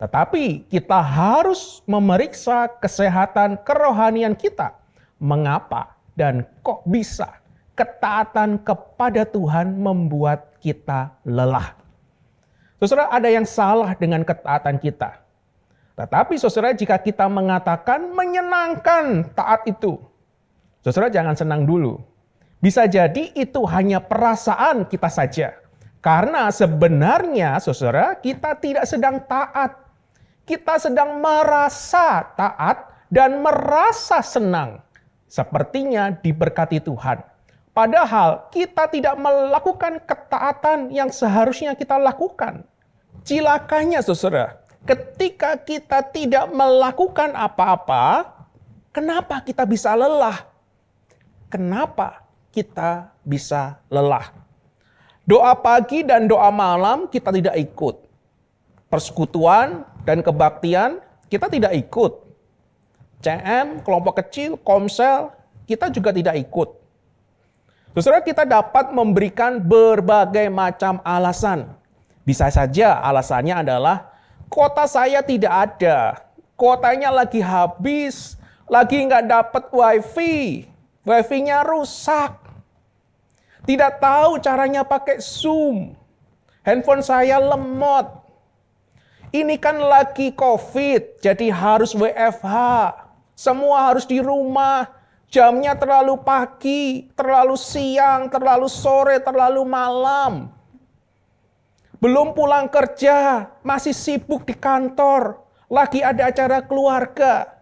Tetapi kita harus memeriksa kesehatan kerohanian kita. Mengapa dan kok bisa ketaatan kepada Tuhan membuat kita lelah? Saudara, ada yang salah dengan ketaatan kita. Tetapi saudara, jika kita mengatakan menyenangkan taat itu, saudara jangan senang dulu. Bisa jadi itu hanya perasaan kita saja. Karena sebenarnya saudara, kita tidak sedang taat. Kita sedang merasa taat dan merasa senang. Sepertinya diberkati Tuhan. Padahal kita tidak melakukan ketaatan yang seharusnya kita lakukan. Cilakanya saudara, ketika kita tidak melakukan apa-apa, kenapa kita bisa lelah? Kenapa kita bisa lelah? Doa pagi dan doa malam kita tidak ikut. Persekutuan dan kebaktian kita tidak ikut. CM, kelompok kecil, komsel, kita juga tidak ikut. Saudara, kita dapat memberikan berbagai macam alasan. Bisa saja alasannya adalah kuota saya tidak ada, kuotanya lagi habis, lagi nggak dapat wifi, wifi-nya rusak. Tidak tahu caranya pakai Zoom, handphone saya lemot. Ini kan lagi COVID, jadi harus WFH. Semua harus di rumah. Jamnya terlalu pagi, terlalu siang, terlalu sore, terlalu malam. Belum pulang kerja, masih sibuk di kantor. Lagi ada acara keluarga.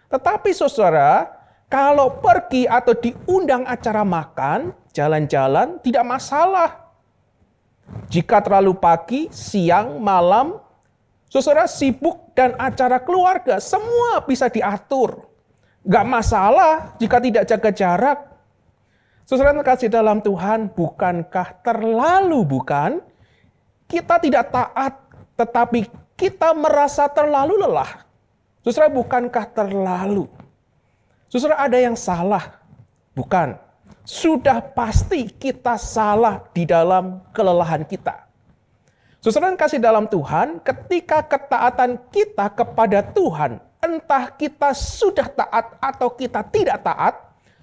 Tetapi saudara, kalau pergi atau diundang acara makan, jalan-jalan, tidak masalah. Jika terlalu pagi, siang, malam, saudara sibuk dan acara keluarga, semua bisa diatur. Gak masalah jika tidak jaga jarak. Saudara terkasih dalam Tuhan, bukankah terlalu bukan? Kita tidak taat, tetapi kita merasa terlalu lelah. Saudara, bukankah terlalu? Saudara, ada yang salah? Bukan. Sudah pasti kita salah di dalam kelelahan kita. Saudara yang kasih dalam Tuhan, ketika ketaatan kita kepada Tuhan, entah kita sudah taat atau kita tidak taat,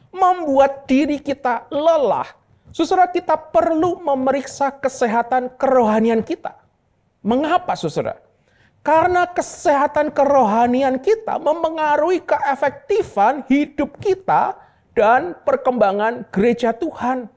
membuat diri kita lelah. Saudara, kita perlu memeriksa kesehatan kerohanian kita. Mengapa, saudara? Karena kesehatan kerohanian kita mempengaruhi keefektifan hidup kita dan perkembangan gereja Tuhan.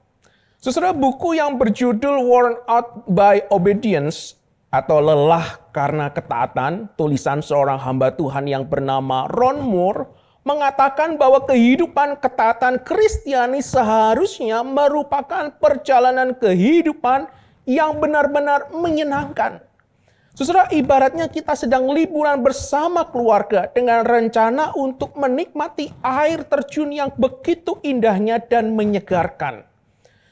Saudara, buku yang berjudul Worn Out by Obedience atau lelah karena ketaatan, tulisan seorang hamba Tuhan yang bernama Ron Moore, mengatakan bahwa kehidupan ketaatan Kristiani seharusnya merupakan perjalanan kehidupan yang benar-benar menyenangkan. Saudara, ibaratnya kita sedang liburan bersama keluarga dengan rencana untuk menikmati air terjun yang begitu indahnya dan menyegarkan.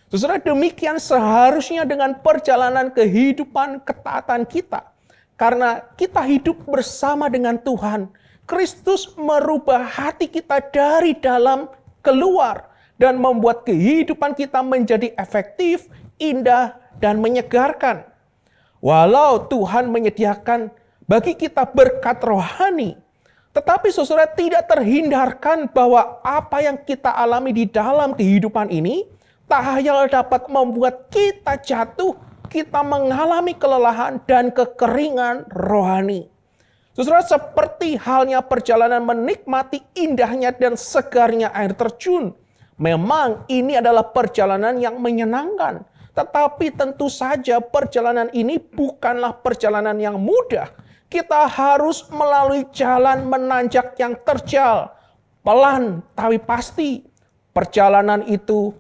Saudara, demikian seharusnya dengan perjalanan kehidupan ketaatan kita. Karena kita hidup bersama dengan Tuhan. Kristus merubah hati kita dari dalam keluar. Dan membuat kehidupan kita menjadi efektif, indah, dan menyegarkan. Walau Tuhan menyediakan bagi kita berkat rohani. Tetapi saudara, tidak terhindarkan bahwa apa yang kita alami di dalam kehidupan ini tak hanya dapat membuat kita jatuh, kita mengalami kelelahan dan kekeringan rohani. Saudara, seperti halnya perjalanan menikmati indahnya dan segarnya air terjun. Memang ini adalah perjalanan yang menyenangkan. Tetapi tentu saja perjalanan ini bukanlah perjalanan yang mudah. Kita harus melalui jalan menanjak yang terjal. Pelan tapi pasti. Perjalanan itu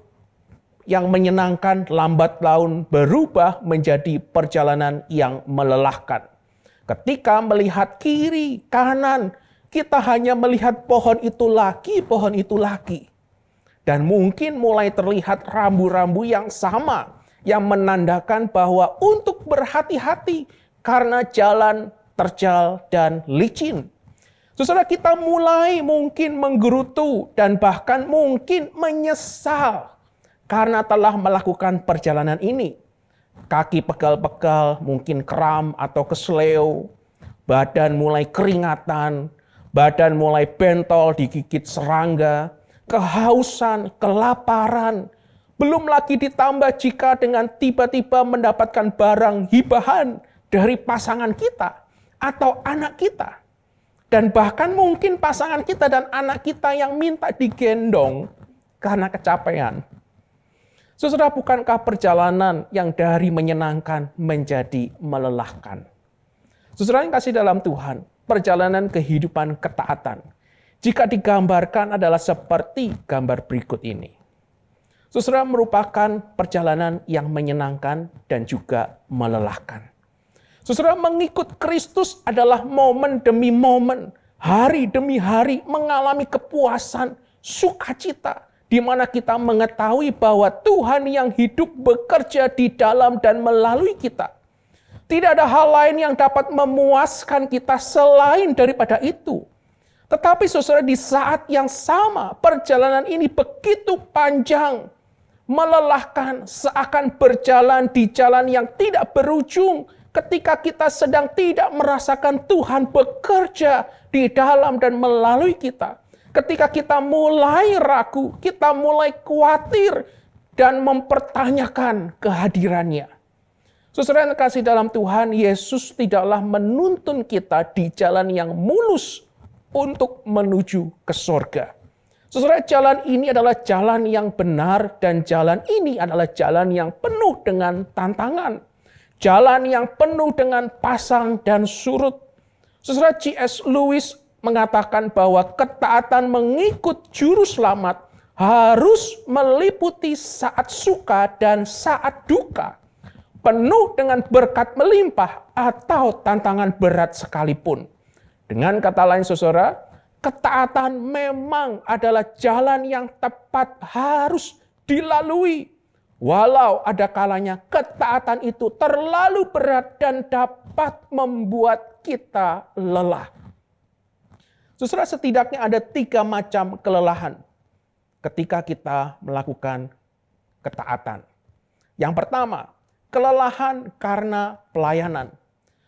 yang menyenangkan lambat laun berubah menjadi perjalanan yang melelahkan. Ketika melihat kiri, kanan, kita hanya melihat pohon itu lagi. Dan mungkin mulai terlihat rambu-rambu yang sama yang menandakan bahwa untuk berhati-hati karena jalan terjal dan licin. Saudara, kita mulai mungkin menggerutu dan bahkan mungkin menyesal karena telah melakukan perjalanan ini. Kaki pegal-pegal, mungkin kram atau kesleo, badan mulai keringatan, badan mulai bentol digigit serangga, kehausan, kelaparan, belum lagi ditambah jika dengan tiba-tiba mendapatkan barang hibahan dari pasangan kita atau anak kita. Dan bahkan mungkin pasangan kita dan anak kita yang minta digendong karena kecapean. Saudara, bukankah perjalanan yang dari menyenangkan menjadi melelahkan? Saudara yang kasih dalam Tuhan, perjalanan kehidupan ketaatan, jika digambarkan adalah seperti gambar berikut ini. Saudara, merupakan perjalanan yang menyenangkan dan juga melelahkan. Saudara, mengikut Kristus adalah momen demi momen, hari demi hari mengalami kepuasan, sukacita, di mana kita mengetahui bahwa Tuhan yang hidup bekerja di dalam dan melalui kita. Tidak ada hal lain yang dapat memuaskan kita selain daripada itu. Tetapi saudara, di saat yang sama perjalanan ini begitu panjang, melelahkan, seakan berjalan di jalan yang tidak berujung ketika kita sedang tidak merasakan Tuhan bekerja di dalam dan melalui kita. Ketika kita mulai ragu, kita mulai khawatir dan mempertanyakan kehadirannya. Saudara yang kasih dalam Tuhan, Yesus tidaklah menuntun kita di jalan yang mulus untuk menuju ke sorga. Saudara, jalan ini adalah jalan yang benar dan jalan ini adalah jalan yang penuh dengan tantangan. Jalan yang penuh dengan pasang dan surut. Saudara, C.S. Lewis mengatakan bahwa ketaatan mengikut juru selamat harus meliputi saat suka dan saat duka. Penuh dengan berkat melimpah atau tantangan berat sekalipun. Dengan kata lain saudara, ketaatan memang adalah jalan yang tepat harus dilalui. Walau ada kalanya ketaatan itu terlalu berat dan dapat membuat kita lelah. Saudara, setidaknya ada 3 macam kelelahan ketika kita melakukan ketaatan. Yang pertama, kelelahan karena pelayanan.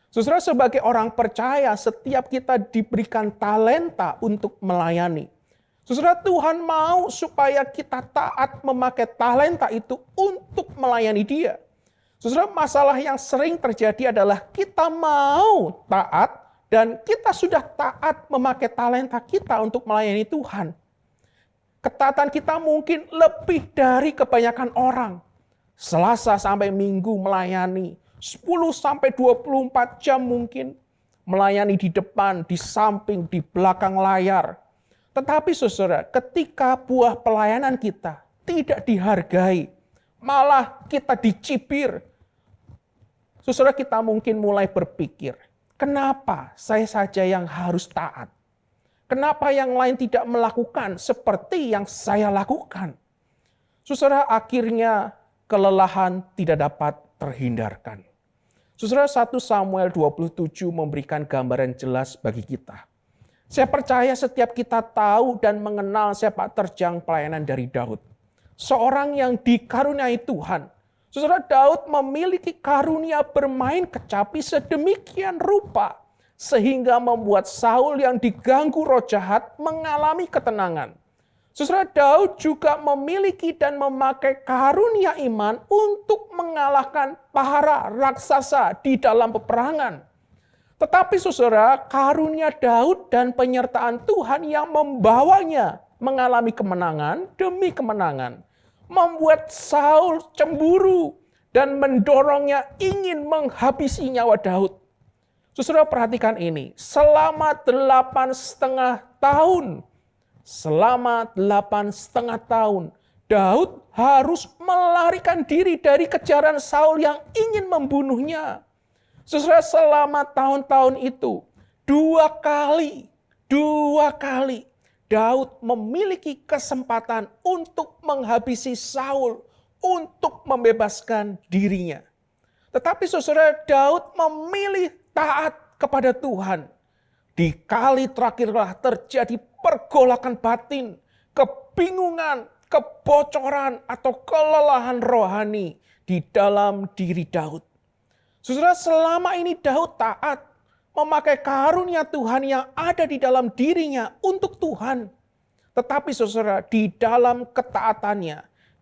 Saudara, sebagai orang percaya, setiap kita diberikan talenta untuk melayani. Saudara, Tuhan mau supaya kita taat memakai talenta itu untuk melayani Dia. Saudara, masalah yang sering terjadi adalah kita mau taat dan kita sudah taat memakai talenta kita untuk melayani Tuhan. Ketaatan kita mungkin lebih dari kebanyakan orang. Selasa sampai Minggu melayani, 10 sampai 24 jam mungkin melayani di depan, di samping, di belakang layar. Tetapi saudara, ketika buah pelayanan kita tidak dihargai, malah kita dicibir, saudara, kita mungkin mulai berpikir, kenapa saya saja yang harus taat? Kenapa yang lain tidak melakukan seperti yang saya lakukan? Saudara, akhirnya kelelahan tidak dapat terhindarkan. Saudara, 1 Samuel 27 memberikan gambaran jelas bagi kita. Saya percaya setiap kita tahu dan mengenal sepak terjang pelayanan dari Daud. Seorang yang dikaruniai Tuhan. Saudara, Daud memiliki karunia bermain kecapi sedemikian rupa. sehingga membuat Saul yang diganggu roh jahat mengalami ketenangan. Saudara, Daud juga memiliki dan memakai karunia iman untuk mengalahkan para raksasa di dalam peperangan. Tetapi saudara, karunia Daud dan penyertaan Tuhan yang membawanya mengalami kemenangan demi kemenangan, membuat Saul cemburu dan mendorongnya ingin menghabisi nyawa Daud. Saudara, perhatikan ini, selama 8,5 tahun, Daud harus melarikan diri dari kejaran Saul yang ingin membunuhnya. Saudara, selama tahun-tahun itu, dua kali Daud memiliki kesempatan untuk menghabisi Saul, untuk membebaskan dirinya. Tetapi saudara, Daud memilih taat kepada Tuhan. Di kali terakhirlah terjadi pergolakan batin, kebingungan, kebocoran atau kelelahan rohani di dalam diri Daud. Saudara, selama ini Daud taat, memakai karunia Tuhan yang ada di dalam dirinya untuk Tuhan. Tetapi saudara, di dalam ketaatannya,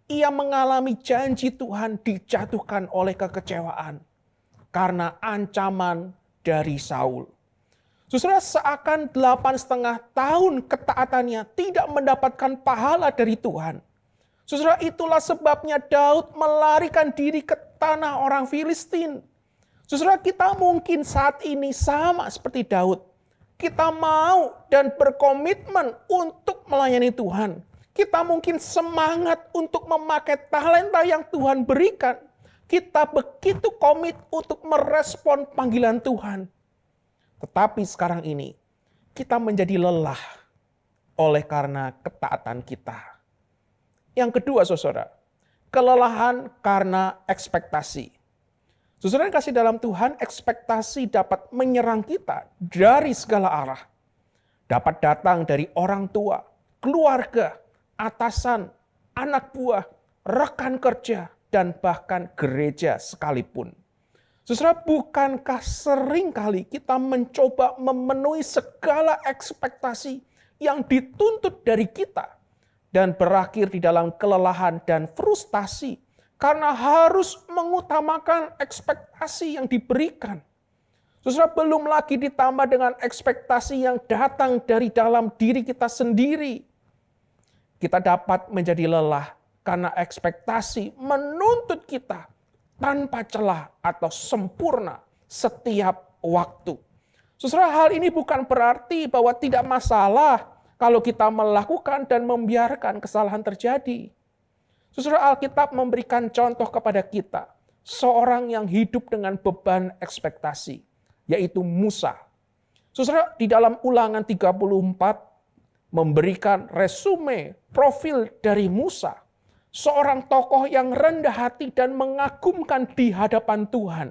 ia mengalami janji Tuhan dijatuhkan oleh kekecewaan karena ancaman dari Saul. Saudara, seakan 8,5 tahun ketaatannya tidak mendapatkan pahala dari Tuhan. Saudara, itulah sebabnya Daud melarikan diri ke tanah orang Filistin. Saudara, kita mungkin saat ini sama seperti Daud. Kita mau dan berkomitmen untuk melayani Tuhan. Kita mungkin semangat untuk memakai talenta yang Tuhan berikan. Kita begitu komit untuk merespon panggilan Tuhan. Tetapi sekarang ini, kita menjadi lelah oleh karena ketaatan kita. Yang kedua, saudara, kelelahan karena ekspektasi. Saudara yang kasih dalam Tuhan, ekspektasi dapat menyerang kita dari segala arah. Dapat datang dari orang tua, keluarga, atasan, anak buah, rekan kerja, dan bahkan gereja sekalipun. Saudara, bukankah seringkali kita mencoba memenuhi segala ekspektasi yang dituntut dari kita dan berakhir di dalam kelelahan dan frustasi karena harus mengutamakan ekspektasi yang diberikan. Saudara, belum lagi ditambah dengan ekspektasi yang datang dari dalam diri kita sendiri. Kita dapat menjadi lelah karena ekspektasi menuntut kita tanpa celah atau sempurna setiap waktu. Saudara, hal ini bukan berarti bahwa tidak masalah kalau kita melakukan dan membiarkan kesalahan terjadi. Saudara, Alkitab memberikan contoh kepada kita, seorang yang hidup dengan beban ekspektasi, yaitu Musa. Saudara, di dalam Ulangan 34 memberikan resume, profil dari Musa. Seorang tokoh yang rendah hati dan mengagumkan di hadapan Tuhan.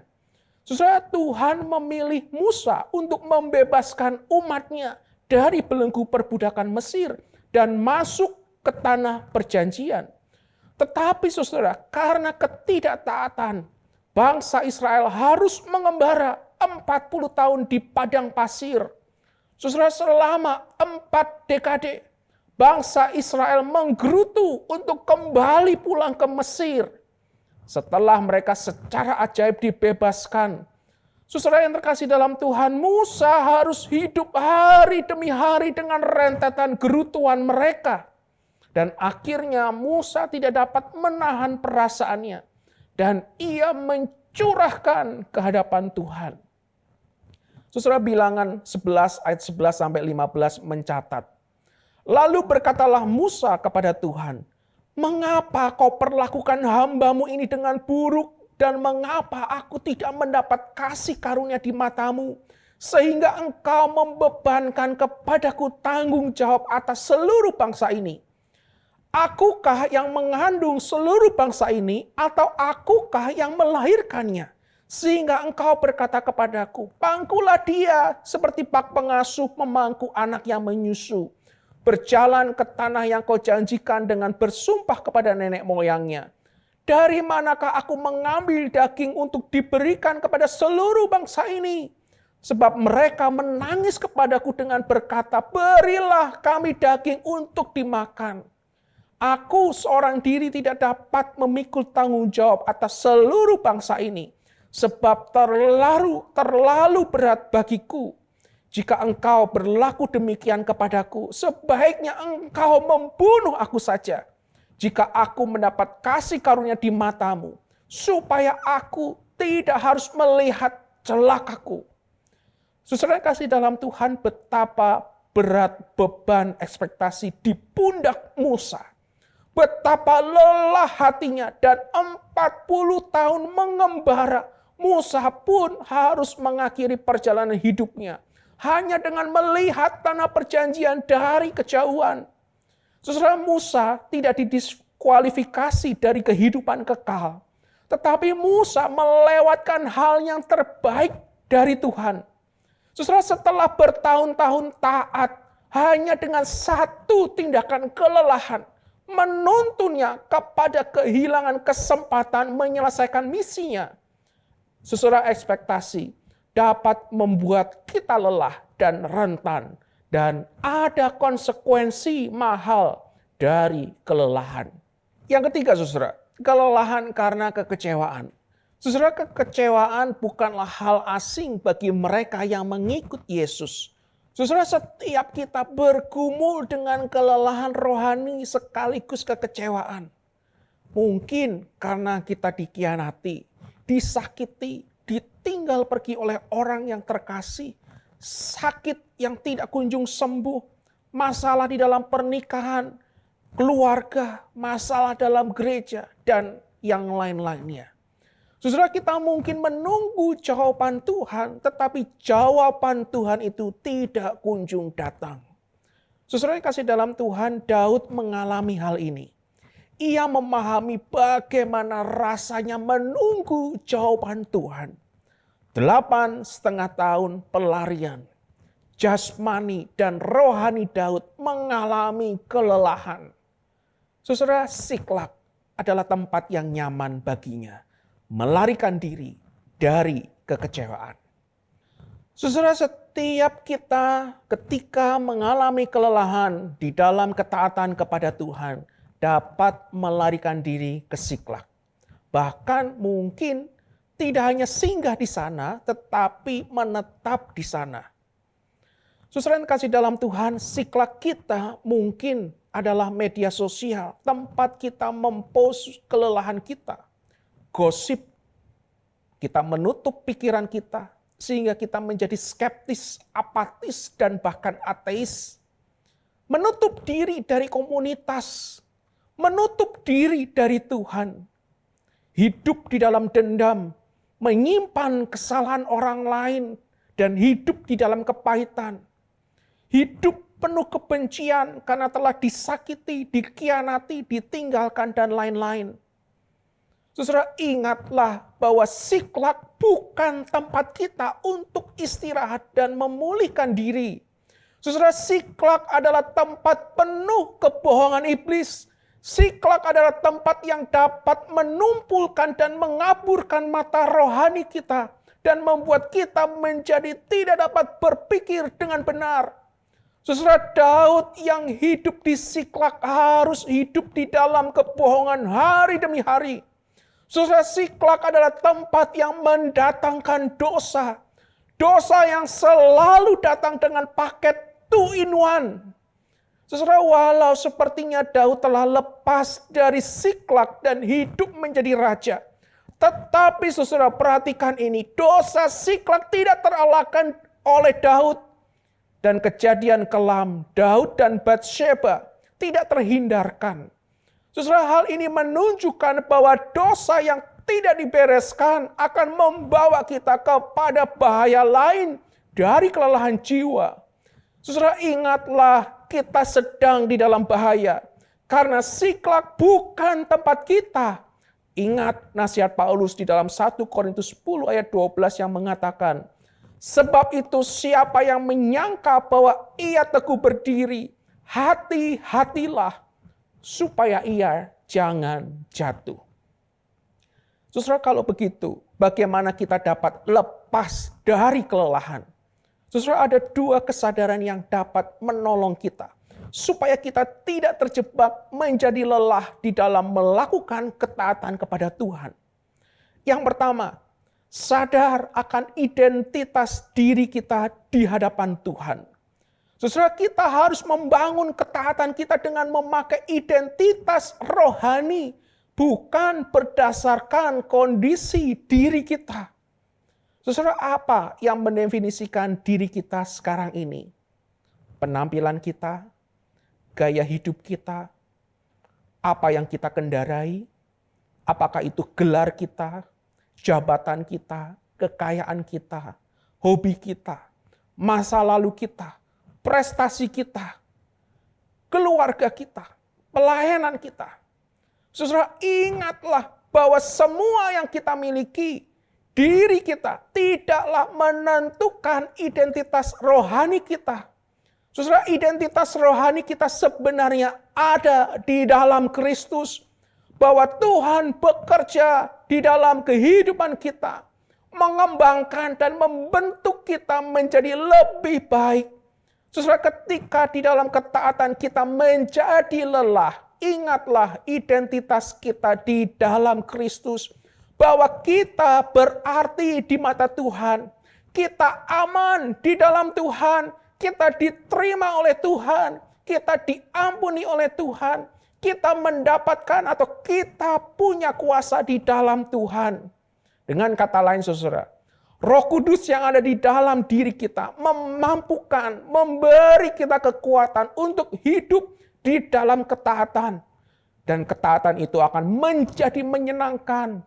Saudara, Tuhan memilih Musa untuk membebaskan umatnya dari belenggu perbudakan Mesir dan masuk ke tanah perjanjian. Tetapi saudara, karena ketidaktaatan, bangsa Israel harus mengembara 40 tahun di padang pasir. Saudara, selama 4 dekade, bangsa Israel menggerutu untuk kembali pulang ke Mesir. Setelah mereka secara ajaib dibebaskan, saudara yang terkasih dalam Tuhan, Musa harus hidup hari demi hari dengan rentetan gerutuan mereka. Dan akhirnya Musa tidak dapat menahan perasaannya. Dan ia mencurahkan ke hadapan Tuhan. Saudara, Bilangan 11 ayat 11-15 mencatat. Lalu berkatalah Musa kepada Tuhan, mengapa kau perlakukan hambamu ini dengan buruk? Dan mengapa aku tidak mendapat kasih karunia di matamu? Sehingga engkau membebankan kepadaku tanggung jawab atas seluruh bangsa ini. Akukah yang mengandung seluruh bangsa ini atau akukah yang melahirkannya? Sehingga engkau berkata kepadaku, pangkulah dia seperti bak pengasuh memangku anak yang menyusu. Berjalan ke tanah yang kau janjikan dengan bersumpah kepada nenek moyangnya. Dari manakah aku mengambil daging untuk diberikan kepada seluruh bangsa ini? Sebab mereka menangis kepadaku dengan berkata, berilah kami daging untuk dimakan. Aku seorang diri tidak dapat memikul tanggung jawab atas seluruh bangsa ini. Sebab terlalu berat bagiku. Jika engkau berlaku demikian kepadaku, sebaiknya engkau membunuh aku saja. Jika aku mendapat kasih karunia di matamu, supaya aku tidak harus melihat celakaku. Saudara kasih dalam Tuhan, betapa berat beban ekspektasi di pundak Musa. Betapa lelah hatinya dan 40 tahun mengembara. Musa pun harus mengakhiri perjalanan hidupnya hanya dengan melihat tanah perjanjian dari kejauhan. Saudara, Musa tidak didiskualifikasi dari kehidupan kekal. Tetapi Musa melewatkan hal yang terbaik dari Tuhan. Saudara, setelah bertahun-tahun taat, hanya dengan satu tindakan kelelahan, menuntunnya kepada kehilangan kesempatan menyelesaikan misinya. Saudara, ekspektasi dapat membuat kita lelah dan rentan, dan ada konsekuensi mahal dari kelelahan. Yang ketiga, saudara, kelelahan karena kekecewaan. Saudara, kekecewaan bukanlah hal asing bagi mereka yang mengikut Yesus. Saudara, setiap kita bergumul dengan kelelahan rohani sekaligus kekecewaan. Mungkin karena kita dikhianati, disakiti, ditinggal pergi oleh orang yang terkasih, sakit yang tidak kunjung sembuh, masalah di dalam pernikahan, keluarga, masalah dalam gereja, dan yang lain-lainnya. Saudara, kita mungkin menunggu jawaban Tuhan, tetapi jawaban Tuhan itu tidak kunjung datang. Saudara yang kasih dalam Tuhan, Daud mengalami hal ini. Ia memahami bagaimana rasanya menunggu jawaban Tuhan. 8,5 tahun pelarian. Jasmani dan rohani Daud mengalami kelelahan. Saudara, Siklak adalah tempat yang nyaman baginya. Melarikan diri dari kekecewaan. Saudara, setiap kita ketika mengalami kelelahan di dalam ketaatan kepada Tuhan, dapat melarikan diri ke Siklak. Bahkan mungkin tidak hanya singgah di sana, tetapi menetap di sana. Saudara yang kasih dalam Tuhan, Siklak kita mungkin adalah media sosial, tempat kita mempost kelelahan kita. Gosip, kita menutup pikiran kita, sehingga kita menjadi skeptis, apatis, dan bahkan ateis. Menutup diri dari komunitas, menutup diri dari Tuhan. Hidup di dalam dendam, menyimpan kesalahan orang lain, dan hidup di dalam kepahitan. Hidup penuh kebencian karena telah disakiti, dikhianati, ditinggalkan, dan lain-lain. Saudara, ingatlah bahwa Siklak bukan tempat kita untuk istirahat dan memulihkan diri. Saudara, Siklak adalah tempat penuh kebohongan iblis. Siklak adalah tempat yang dapat menumpulkan dan mengaburkan mata rohani kita dan membuat kita menjadi tidak dapat berpikir dengan benar. Saudara, Daud yang hidup di Siklak harus hidup di dalam kebohongan hari demi hari. Saudara, Siklak adalah tempat yang mendatangkan dosa. Dosa yang selalu datang dengan paket 2-in-1. Saudara, walau sepertinya Daud telah lepas dari Siklak dan hidup menjadi raja. Tetapi saudara, perhatikan ini, dosa Siklak tidak terelakkan oleh Daud. Dan kejadian kelam Daud dan Batsheba tidak terhindarkan. Saudara, hal ini menunjukkan bahwa dosa yang tidak dibereskan akan membawa kita kepada bahaya lain dari kelelahan jiwa. Saudara, ingatlah kita sedang di dalam bahaya. Karena Siklak bukan tempat kita. Ingat nasihat Paulus di dalam 1 Korintus 10 ayat 12 yang mengatakan, sebab itu siapa yang menyangka bahwa ia teguh berdiri, hati-hatilah supaya ia jangan jatuh. Saudara, kalau begitu, bagaimana kita dapat lepas dari kelelahan? Saudara, ada dua kesadaran yang dapat menolong kita supaya kita tidak terjebak menjadi lelah di dalam melakukan ketaatan kepada Tuhan. Yang pertama, sadar akan identitas diri kita di hadapan Tuhan. Saudara, kita harus membangun ketaatan kita dengan memakai identitas rohani, bukan berdasarkan kondisi diri kita. Saudara, apa yang mendefinisikan diri kita sekarang ini? Penampilan kita, gaya hidup kita, apa yang kita kendarai, apakah itu gelar kita, jabatan kita, kekayaan kita, hobi kita, masa lalu kita, prestasi kita, keluarga kita, pelayanan kita. Saudara, ingatlah bahwa semua yang kita miliki, diri kita tidaklah menentukan identitas rohani kita. Saudara, identitas rohani kita sebenarnya ada di dalam Kristus. Bahwa Tuhan bekerja di dalam kehidupan kita. Mengembangkan dan membentuk kita menjadi lebih baik. Saudara, ketika di dalam ketaatan kita menjadi lelah, ingatlah identitas kita di dalam Kristus. Bahwa kita berarti di mata Tuhan. Kita aman di dalam Tuhan. Kita diterima oleh Tuhan. Kita diampuni oleh Tuhan. Kita mendapatkan atau kita punya kuasa di dalam Tuhan. Dengan kata lain saudara, Roh Kudus yang ada di dalam diri kita memampukan, memberi kita kekuatan untuk hidup di dalam ketaatan. Dan ketaatan itu akan menjadi menyenangkan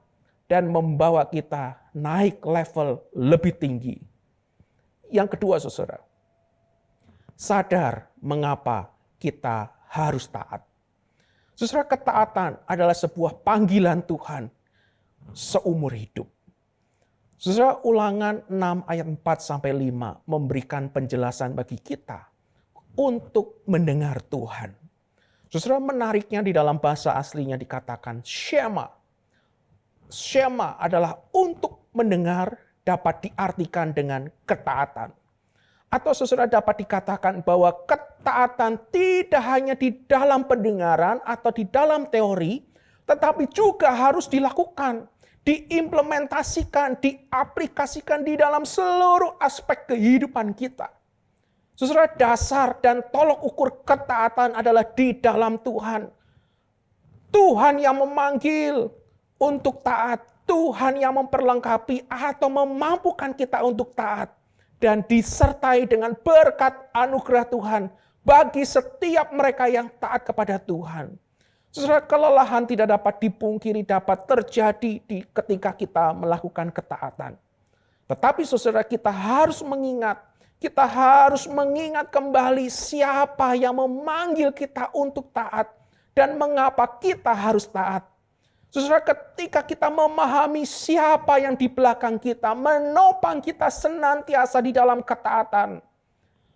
dan membawa kita naik level lebih tinggi. Yang kedua saudara, sadar mengapa kita harus taat. Saudara, ketaatan adalah sebuah panggilan Tuhan seumur hidup. Saudara, Ulangan 6 ayat 4-5 memberikan penjelasan bagi kita untuk mendengar Tuhan. Saudara, menariknya di dalam bahasa aslinya dikatakan Shema. Shema adalah untuk mendengar dapat diartikan dengan ketaatan. Atau saudara dapat dikatakan bahwa ketaatan tidak hanya di dalam pendengaran atau di dalam teori, tetapi juga harus dilakukan, diimplementasikan, diaplikasikan di dalam seluruh aspek kehidupan kita. Saudara, dasar dan tolok ukur ketaatan adalah di dalam Tuhan. Tuhan yang memanggil untuk taat, Tuhan yang memperlengkapi atau memampukan kita untuk taat. Dan disertai dengan berkat anugerah Tuhan bagi setiap mereka yang taat kepada Tuhan. Saudara, kelelahan tidak dapat dipungkiri dapat terjadi ketika kita melakukan ketaatan. Tetapi saudara, kita harus mengingat kembali siapa yang memanggil kita untuk taat dan mengapa kita harus taat. Saudara, ketika kita memahami siapa yang di belakang kita, menopang kita senantiasa di dalam ketaatan.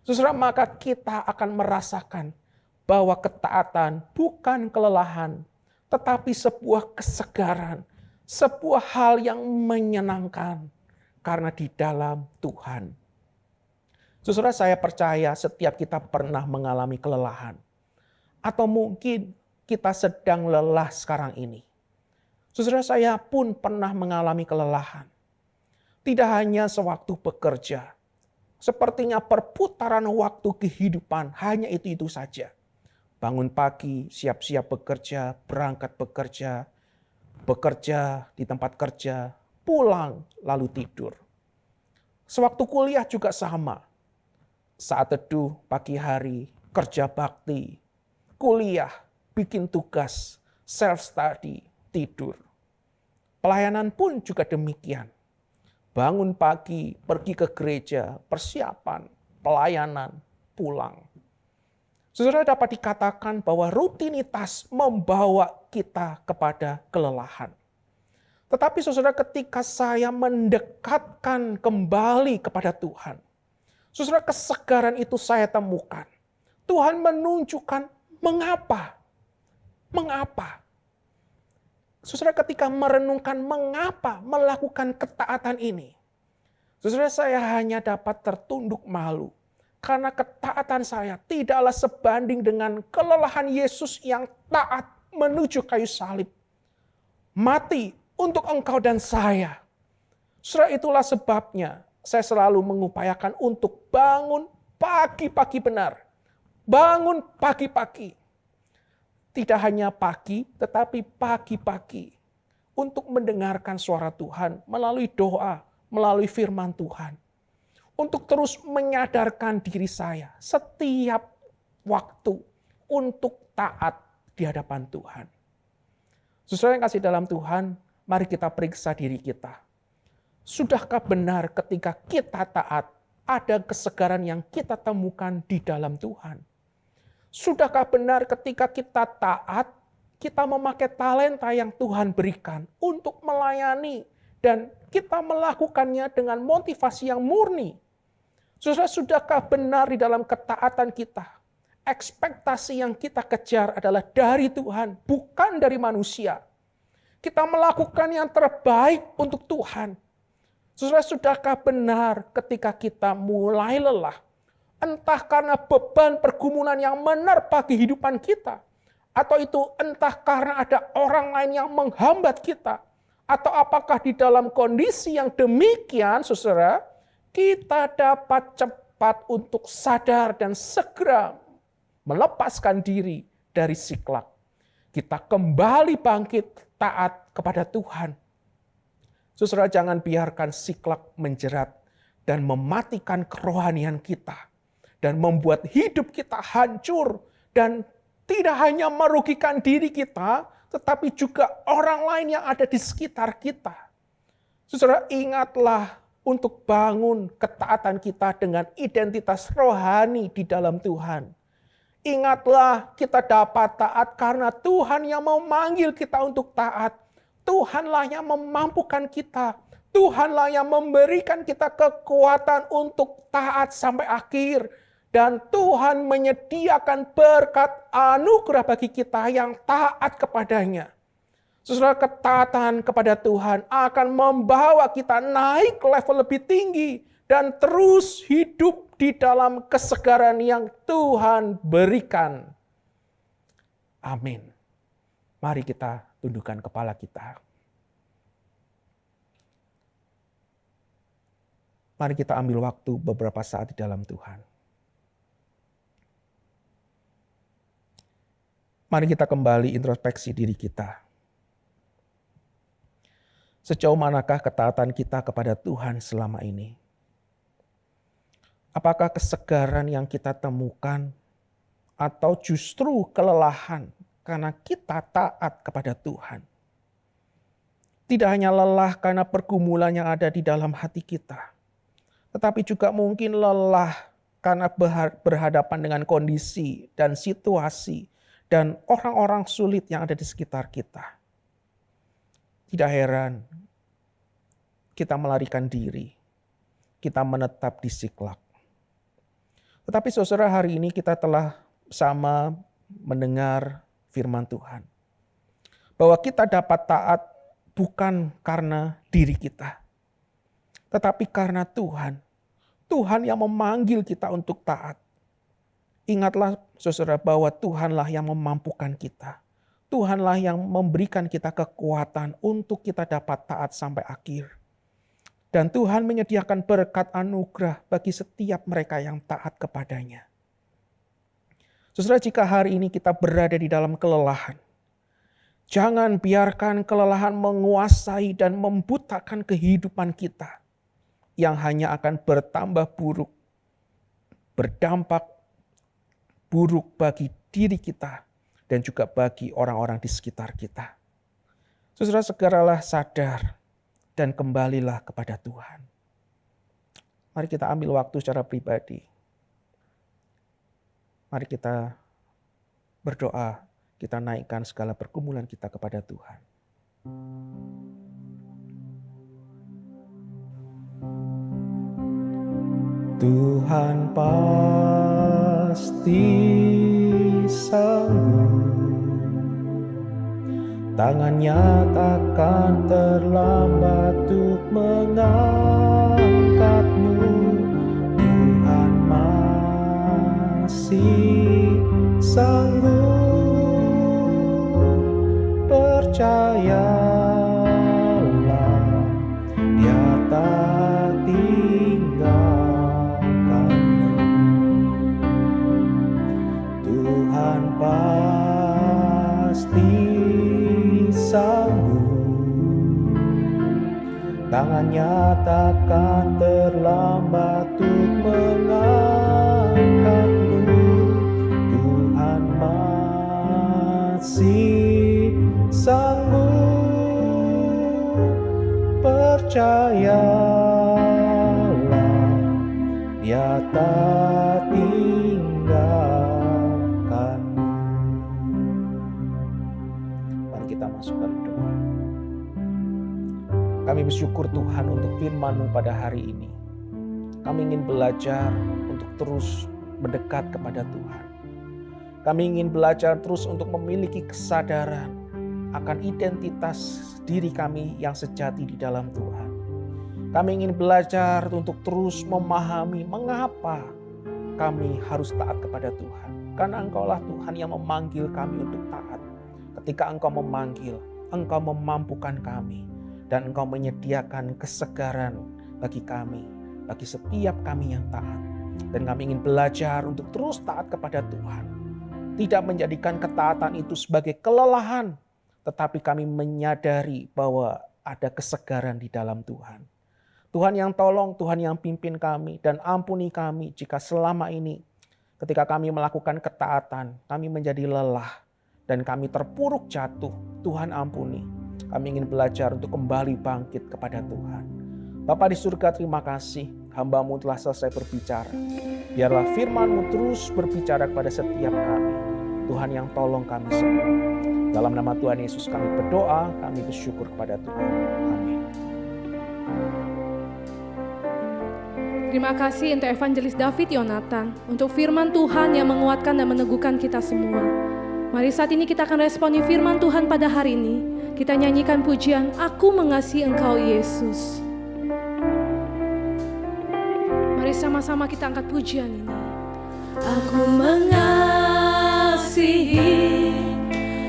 Saudara, maka kita akan merasakan bahwa ketaatan bukan kelelahan, tetapi sebuah kesegaran, sebuah hal yang menyenangkan karena di dalam Tuhan. Saudara, saya percaya setiap kita pernah mengalami kelelahan. Atau mungkin kita sedang lelah sekarang ini. Saudara, saya pun pernah mengalami kelelahan. Tidak hanya sewaktu bekerja. Sepertinya perputaran waktu kehidupan hanya itu saja. Bangun pagi, siap-siap bekerja, berangkat bekerja di tempat kerja, pulang lalu tidur. Sewaktu kuliah juga sama. Saat teduh pagi hari, kerja bakti, kuliah, bikin tugas, self-study, tidur. Pelayanan pun juga demikian. Bangun pagi, pergi ke gereja, persiapan, pelayanan, pulang. Saudara, dapat dikatakan bahwa rutinitas membawa kita kepada kelelahan. Tetapi saudara, ketika saya mendekatkan kembali kepada Tuhan, saudara, kesegaran itu saya temukan. Tuhan menunjukkan mengapa. Saudara, ketika merenungkan mengapa melakukan ketaatan ini. Saudara, saya hanya dapat tertunduk malu karena ketaatan saya tidaklah sebanding dengan kelelahan Yesus yang taat menuju kayu salib. Mati untuk engkau dan saya. Saudara, itulah sebabnya saya selalu mengupayakan untuk bangun pagi-pagi benar. Bangun pagi-pagi. Tidak hanya pagi, tetapi pagi-pagi. Untuk mendengarkan suara Tuhan melalui doa, melalui firman Tuhan. Untuk terus menyadarkan diri saya setiap waktu untuk taat di hadapan Tuhan. Saudara yang kasih dalam Tuhan, mari kita periksa diri kita. Sudahkah benar ketika kita taat, ada kesegaran yang kita temukan di dalam Tuhan? Sudahkah benar ketika kita taat, kita memakai talenta yang Tuhan berikan untuk melayani dan kita melakukannya dengan motivasi yang murni? Saudara, sudahkah benar di dalam ketaatan kita, ekspektasi yang kita kejar adalah dari Tuhan, bukan dari manusia? Kita melakukan yang terbaik untuk Tuhan. Saudara, sudahkah benar ketika kita mulai lelah, entah karena beban pergumulan yang menerpa kehidupan kita, atau itu entah karena ada orang lain yang menghambat kita, atau apakah di dalam kondisi yang demikian, saudara, kita dapat cepat untuk sadar dan segera melepaskan diri dari siklak. Kita kembali bangkit taat kepada Tuhan. Saudara, jangan biarkan siklak menjerat dan mematikan kerohanian kita. Dan membuat hidup kita hancur dan tidak hanya merugikan diri kita, tetapi juga orang lain yang ada di sekitar kita. Saudara, ingatlah untuk bangun ketaatan kita dengan identitas rohani di dalam Tuhan. Ingatlah kita dapat taat karena Tuhan yang memanggil kita untuk taat. Tuhanlah yang memampukan kita. Tuhanlah yang memberikan kita kekuatan untuk taat sampai akhir. Dan Tuhan menyediakan berkat anugerah bagi kita yang taat kepadanya. Saudara, ketaatan kepada Tuhan akan membawa kita naik ke level lebih tinggi. Dan terus hidup di dalam kesegaran yang Tuhan berikan. Amin. Mari kita tundukkan kepala kita. Mari kita ambil waktu beberapa saat di dalam Tuhan. Mari kita kembali introspeksi diri kita. Sejauh manakah ketaatan kita kepada Tuhan selama ini? Apakah kesegaran yang kita temukan atau justru kelelahan karena kita taat kepada Tuhan? Tidak hanya lelah karena pergumulan yang ada di dalam hati kita, tetapi juga mungkin lelah karena berhadapan dengan kondisi dan situasi dan orang-orang sulit yang ada di sekitar kita. Tidak heran kita melarikan diri, kita menetap di siklak. Tetapi saudara, hari ini kita telah sama mendengar firman Tuhan. Bahwa kita dapat taat bukan karena diri kita, tetapi karena Tuhan. Tuhan yang memanggil kita untuk taat. Ingatlah saudara bahwa Tuhanlah yang memampukan kita. Tuhanlah yang memberikan kita kekuatan untuk kita dapat taat sampai akhir. Dan Tuhan menyediakan berkat anugerah bagi setiap mereka yang taat kepadanya. Saudara, jika hari ini kita berada di dalam kelelahan, jangan biarkan kelelahan menguasai dan membutakan kehidupan kita yang hanya akan bertambah buruk, berdampak buruk bagi diri kita dan juga bagi orang-orang di sekitar kita. Saudara, segeralah sadar dan kembalilah kepada Tuhan. Mari kita ambil waktu secara pribadi. Mari kita berdoa, kita naikkan segala pergumulan kita kepada Tuhan. Tuhan pasti sanggup, tangannya takkan terlambat untuk mengangkat masih sanggup, percayalah Dia tak tinggalkanmu. Tuhan pasti sanggup, tangannya takkan terlambat untuk mengangkatmu. Tuhan masih sanggup, percayalah Dia tak tinggalkanmu. Mari kita masuk dalam doa. Kami bersyukur Tuhan untuk firman-Mu pada hari ini. Kami ingin belajar untuk terus mendekat kepada Tuhan. Kami ingin belajar terus untuk memiliki kesadaran akan identitas diri kami yang sejati di dalam Tuhan. Kami ingin belajar untuk terus memahami mengapa kami harus taat kepada Tuhan. Karena Engkaulah Tuhan yang memanggil kami untuk taat. Ketika Engkau memanggil, Engkau memampukan kami. Dan Engkau menyediakan kesegaran bagi kami, bagi setiap kami yang taat. Dan kami ingin belajar untuk terus taat kepada Tuhan. Tidak menjadikan ketaatan itu sebagai kelelahan, tetapi kami menyadari bahwa ada kesegaran di dalam Tuhan. Tuhan yang tolong, Tuhan yang pimpin kami, dan ampuni kami jika selama ini ketika kami melakukan ketaatan, kami menjadi lelah dan kami terpuruk jatuh. Tuhan ampuni. Kami ingin belajar untuk kembali bangkit kepada Tuhan. Bapa di surga, terima kasih hamba-Mu telah selesai berbicara. Biarlah firman-Mu terus berbicara kepada setiap kami. Tuhan yang tolong kami semua. Dalam nama Tuhan Yesus kami berdoa, kami bersyukur kepada Tuhan. Amin. Terima kasih untuk Evangelis David Yonatan, untuk firman Tuhan yang menguatkan dan meneguhkan kita semua. Mari saat ini kita akan responi firman Tuhan pada hari ini. Kita nyanyikan pujian, Aku Mengasihi Engkau Yesus. Mari sama-sama kita angkat pujian ini. Aku mengasihi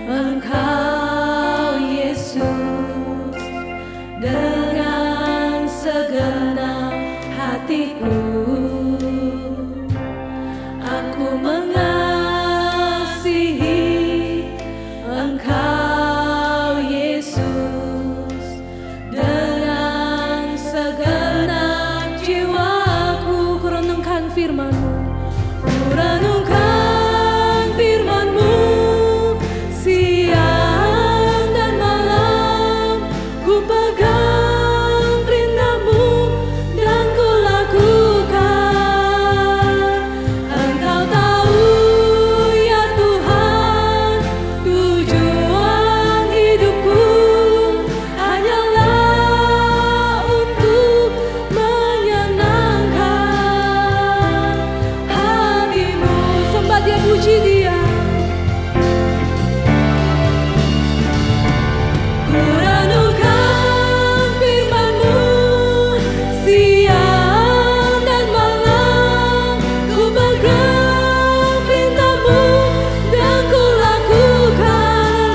Engkau Yesus dengan segenap hatiku. Aku mengasihi Engkau firman-Mu. Kurenungkan firman-Mu siang dan malam. Ku pegang perintah-Mu dan ku lakukan. Engkau tahu ya Tuhan, tujuan hidupku hanyalah untuk menyenangkan Dia puji Dia. Kurenungkan firman-Mu siang dan malam. Ku pegang perintah-Mu dan ku lakukan.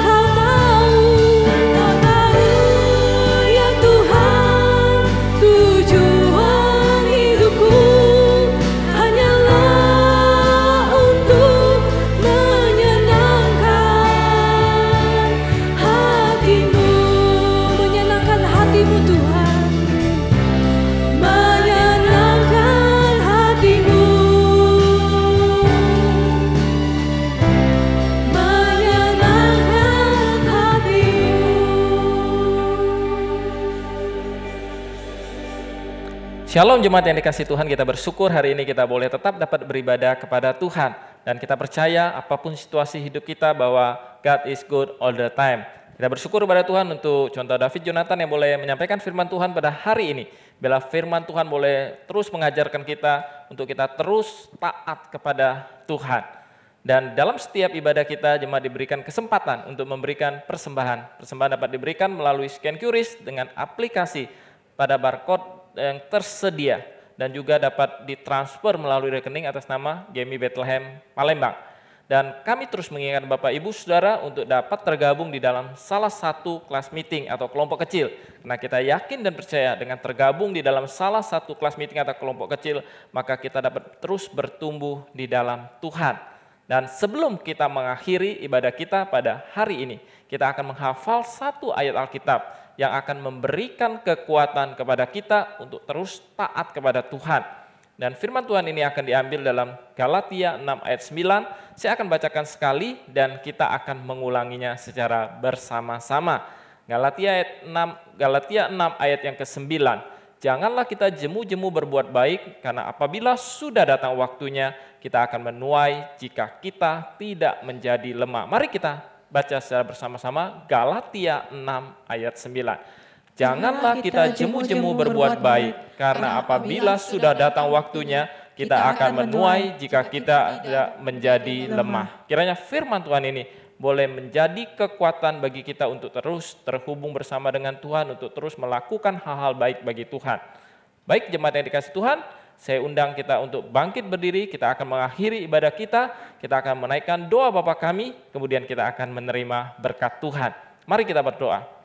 Engkau tahu ya Tuhan, tujuan hidupku hanyalah Shalom jemaat yang dikasihi Tuhan, kita bersyukur hari ini kita boleh tetap dapat beribadah kepada Tuhan. Dan kita percaya apapun situasi hidup kita bahwa God is good all the time. Kita bersyukur kepada Tuhan untuk contoh David Yonatan yang boleh menyampaikan firman Tuhan pada hari ini. Bila firman Tuhan boleh terus mengajarkan kita untuk kita terus taat kepada Tuhan. Dan dalam setiap ibadah kita jemaat diberikan kesempatan untuk memberikan persembahan. Persembahan dapat diberikan melalui scan QRIS dengan aplikasi pada barcode yang tersedia dan juga dapat ditransfer melalui rekening atas nama GMI Bethlehem Palembang. Dan kami terus mengingatkan Bapak Ibu Saudara untuk dapat tergabung di dalam salah satu kelas meeting atau kelompok kecil. Karena kita yakin dan percaya dengan tergabung di dalam salah satu kelas meeting atau kelompok kecil, maka kita dapat terus bertumbuh di dalam Tuhan. Dan sebelum kita mengakhiri ibadah kita pada hari ini, kita akan menghafal satu ayat Alkitab yang akan memberikan kekuatan kepada kita untuk terus taat kepada Tuhan. Dan firman Tuhan ini akan diambil dalam Galatia 6 ayat 9. Saya akan bacakan sekali dan kita akan mengulanginya secara bersama-sama. Galatia 6 ayat yang ke-9. Janganlah kita jemu-jemu berbuat baik, karena apabila sudah datang waktunya, kita akan menuai jika kita tidak menjadi lemah. Mari kita baca secara bersama-sama Galatia 6 ayat 9. Janganlah kita jemu-jemu berbuat baik, karena apabila sudah datang waktunya, kita akan menuai jika kita tidak menjadi lemah. Kiranya firman Tuhan ini boleh menjadi kekuatan bagi kita untuk terus terhubung bersama dengan Tuhan, untuk terus melakukan hal-hal baik bagi Tuhan. Baik jemaat yang dikasihi Tuhan, saya undang kita untuk bangkit berdiri, kita akan mengakhiri ibadah kita akan menaikkan doa Bapa kami, kemudian kita akan menerima berkat Tuhan. Mari kita berdoa.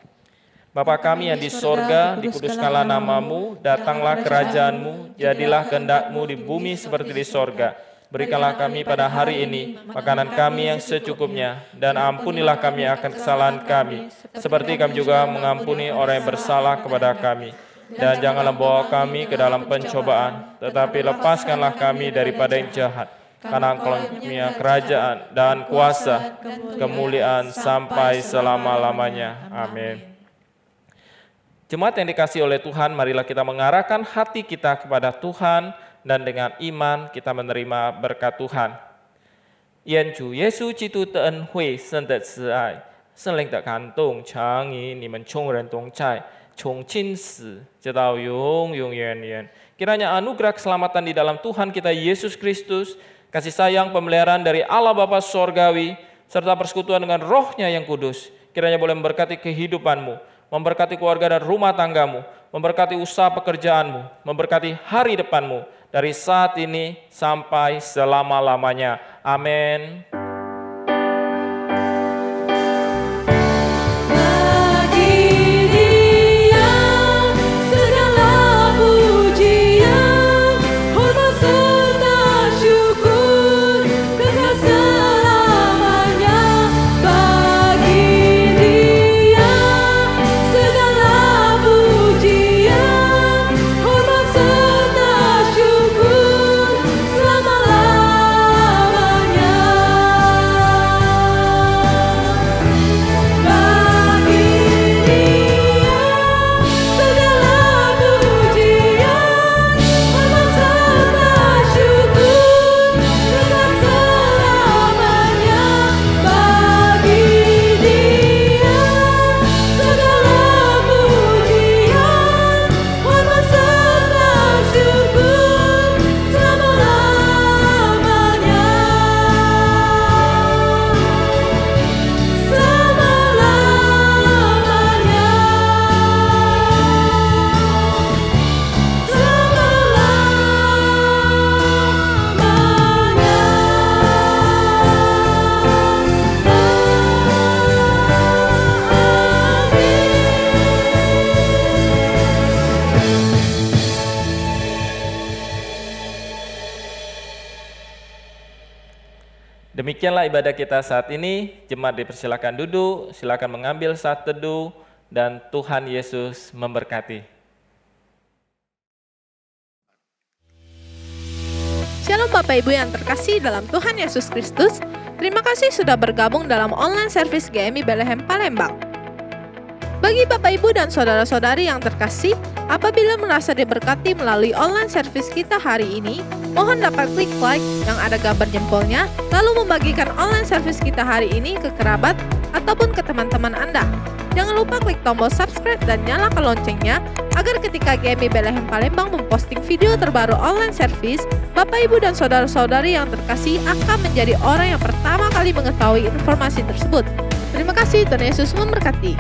Bapa kami yang di sorga, dikuduskanlah namamu, datanglah kerajaanmu, jadilah kehendak-mu di bumi seperti di sorga. Berikanlah kami pada hari ini makanan kami yang secukupnya, dan ampunilah kami akan kesalahan kami, seperti kami juga mengampuni orang yang bersalah kepada kami. Dan janganlah bawa kami ke dalam pencobaan, tetapi lepaskanlah kami daripada yang jahat. Karena Engkau punya kerajaan dan kuasa, kemuliaan sampai selama-lamanya. Amin. Jemaat yang dikasihi oleh Tuhan, marilah kita mengarahkan hati kita kepada Tuhan, dan dengan iman kita menerima berkat Tuhan. Yen Chủ耶稣基督的恩惠、神的慈爱、圣灵的感动，常与你们众人同在，从今时直到永永远远。Kiranya anugerah keselamatan di dalam Tuhan kita Yesus Kristus, kasih sayang pemeliharaan dari Allah Bapa Sorgawi, serta persekutuan dengan Roh-Nya yang kudus, kiranya boleh memberkati kehidupanmu, memberkati keluarga dan rumah tanggamu, memberkati usaha pekerjaanmu, memberkati hari depanmu, dari saat ini sampai selama-lamanya. Amin. Demikianlah ibadah kita saat ini. Jemaat dipersilakan duduk, silakan mengambil saat teduh, dan Tuhan Yesus memberkati. Shalom Bapak Ibu yang terkasih dalam Tuhan Yesus Kristus. Terima kasih sudah bergabung dalam online service GMI Bethlehem Palembang. Bagi Bapak Ibu dan saudara-saudari yang terkasih, apabila merasa diberkati melalui online service kita hari ini, mohon dapat klik like yang ada gambar jempolnya, lalu membagikan online service kita hari ini ke kerabat ataupun ke teman-teman Anda. Jangan lupa klik tombol subscribe dan nyalakan loncengnya, agar ketika GMI Bethlehem Palembang memposting video terbaru online service, Bapak Ibu dan saudara-saudari yang terkasih akan menjadi orang yang pertama kali mengetahui informasi tersebut. Terima kasih, Tuhan Yesus memberkati.